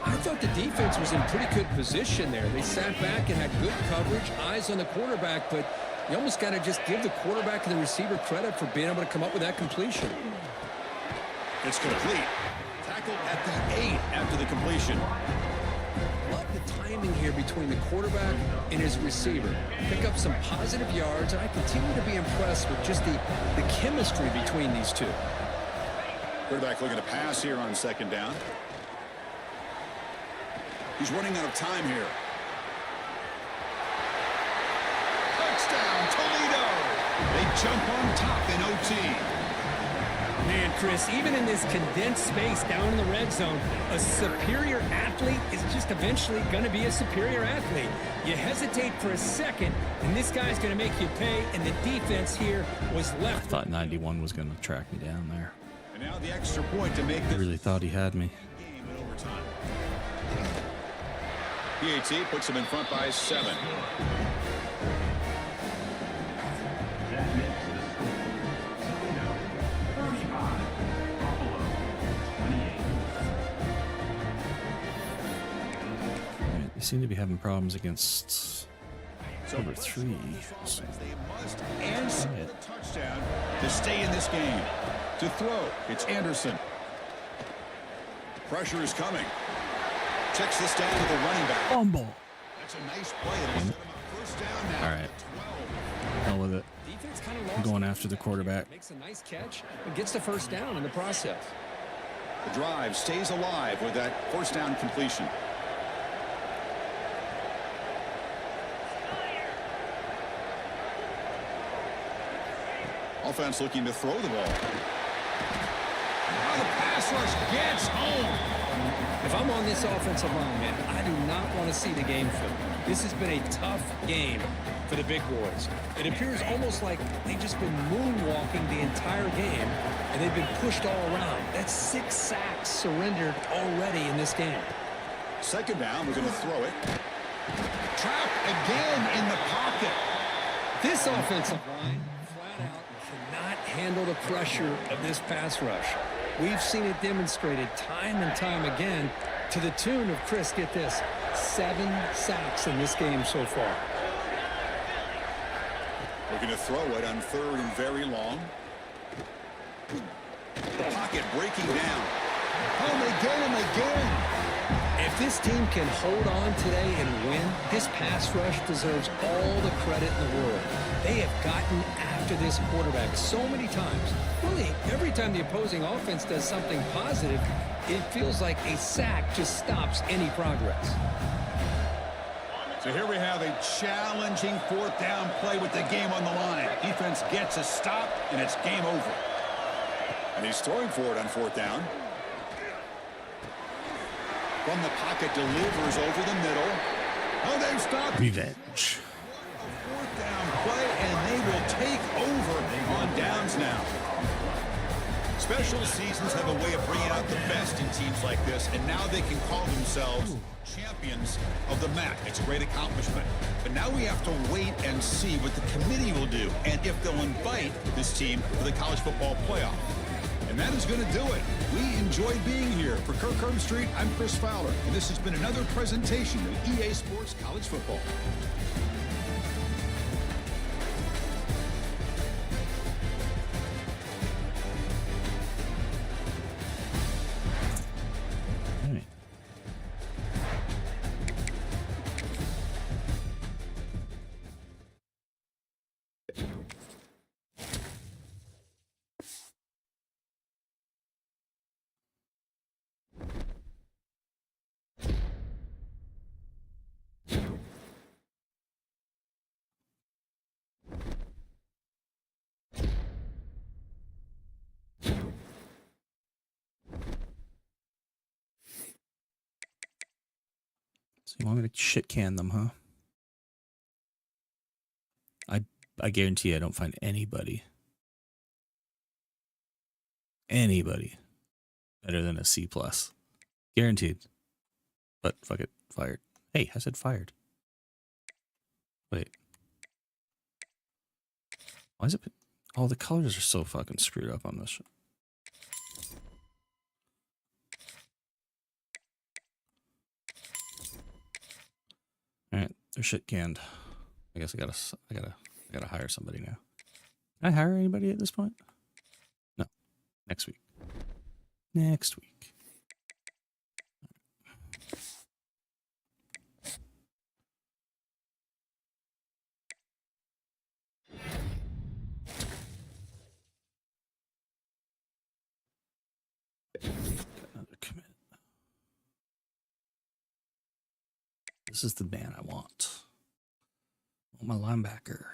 I thought the defense was in pretty good position there. They sat back and had good coverage, eyes on the quarterback, but you almost got to just give the quarterback and the receiver credit for being able to come up with that completion. It's complete. Tackled at the 8 after the completion. Love the timing here between the quarterback and his receiver. Pick up some positive yards, and I continue to be impressed with just the chemistry between these two. Quarterback looking to pass here on second down. He's running out of time here. Touchdown, Toledo! They jump on top in OT. Man, Chris, even in this condensed space down in the red zone, a superior athlete is just eventually going to be a superior athlete. You hesitate for a second, and this guy's going to make you pay, and the defense here was I left. thought 91 was going to track me down there. And now the extra point to make I this really thought he had me. game in overtime. PAT puts him in front by 7. That makes the score. Toledo 35, Buffalo 28. Right, they seem to be having problems against number 3. They must answer the touchdown to stay in this game. To throw, it's Anderson. Pressure is coming. Checks this down to the running back. Fumble. That's a nice play. It'll set him up first down now. All right. Hell with it. Defense kind of I'm lost going it. after the quarterback. Makes a nice catch and gets the first down in the process. The drive stays alive with that first down completion. Offense looking to throw the ball. Now the pass rush gets home. If I'm on this offensive line, man, I do not want to see the game film. This has been a tough game for the big boys. It appears almost like they've just been moonwalking the entire game, and they've been pushed all around. That's 6 sacks surrendered already in this game. Second down, we're going to throw it. Trapped again in the pocket. This offensive line flat out cannot handle the pressure of this pass rush. We've seen it demonstrated time and time again to the tune of, Chris, get this, 7 sacks in this game so far. We're going to throw it on third and very long. The pocket breaking down. Oh, they get him again. If this team can hold on today and win, this pass rush deserves all the credit in the world. They have gotten after this quarterback so many times. Really, every time the opposing offense does something positive, it feels like a sack just stops any progress. So here we have a challenging fourth down play with the game on the line. Defense gets a stop, and it's game over. And he's throwing for it on fourth down. From the pocket, delivers over the middle. Oh, they've stopped. Revenge. Fourth down play, and they will take over on downs now. Special seasons have a way of bringing out the best in teams like this, and now they can call themselves champions of the MAC. It's a great accomplishment. But now we have to wait and see what the committee will do, and if they'll invite this team to the college football playoff. And that is going to do it. We enjoyed being here. For Kirk Herbstreit, I'm Chris Fowler, and this has been another presentation of EA Sports College Football. You want me to shit can them, huh? I guarantee I don't find anybody better than a C+. Guaranteed. But fuck it, fired. Hey, I said fired. Wait. Why is it? Oh, the colors are so fucking screwed up on this shit. All right, they're shit canned. I guess I gotta hire somebody now. Can I hire anybody at this point? No. Next week. Next week. Another commit. This is the man I want. I want my linebacker.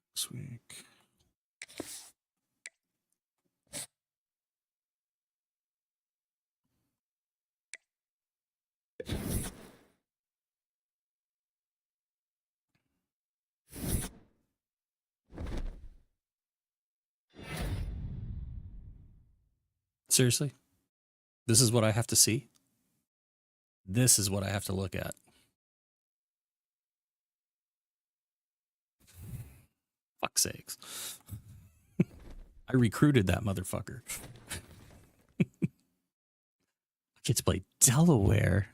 Next week. Seriously? This is what I have to see? This is what I have to look at. Fuck's sakes. I recruited that motherfucker. I get to play Delaware.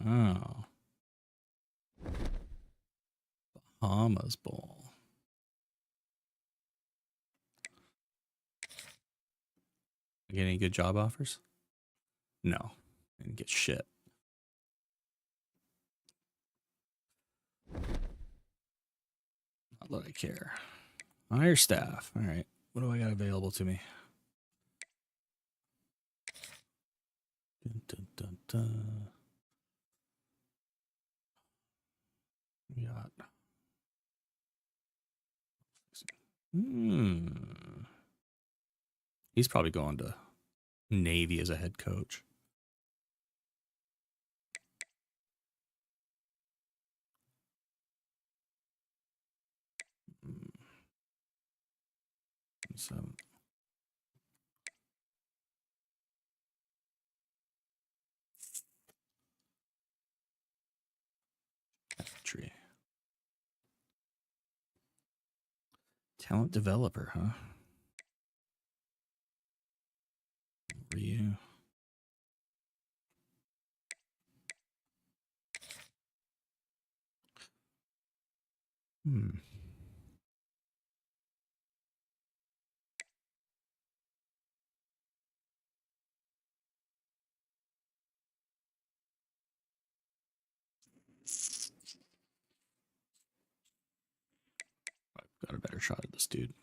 Oh. Bahamas Bowl. Get any good job offers? No. I didn't get shit. Not that I care. Hire staff. All right. What do I got available to me? Dun, dun, dun, dun. We got. He's probably going to Navy as a head coach. Seven. Tree. Talent developer, huh? Ryu. I've got a better shot at this dude.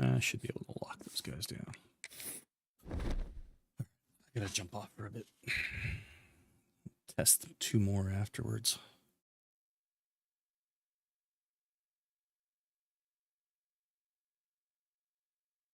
I should be able to lock those guys down. I gotta jump off for a bit. Test 2 more afterwards.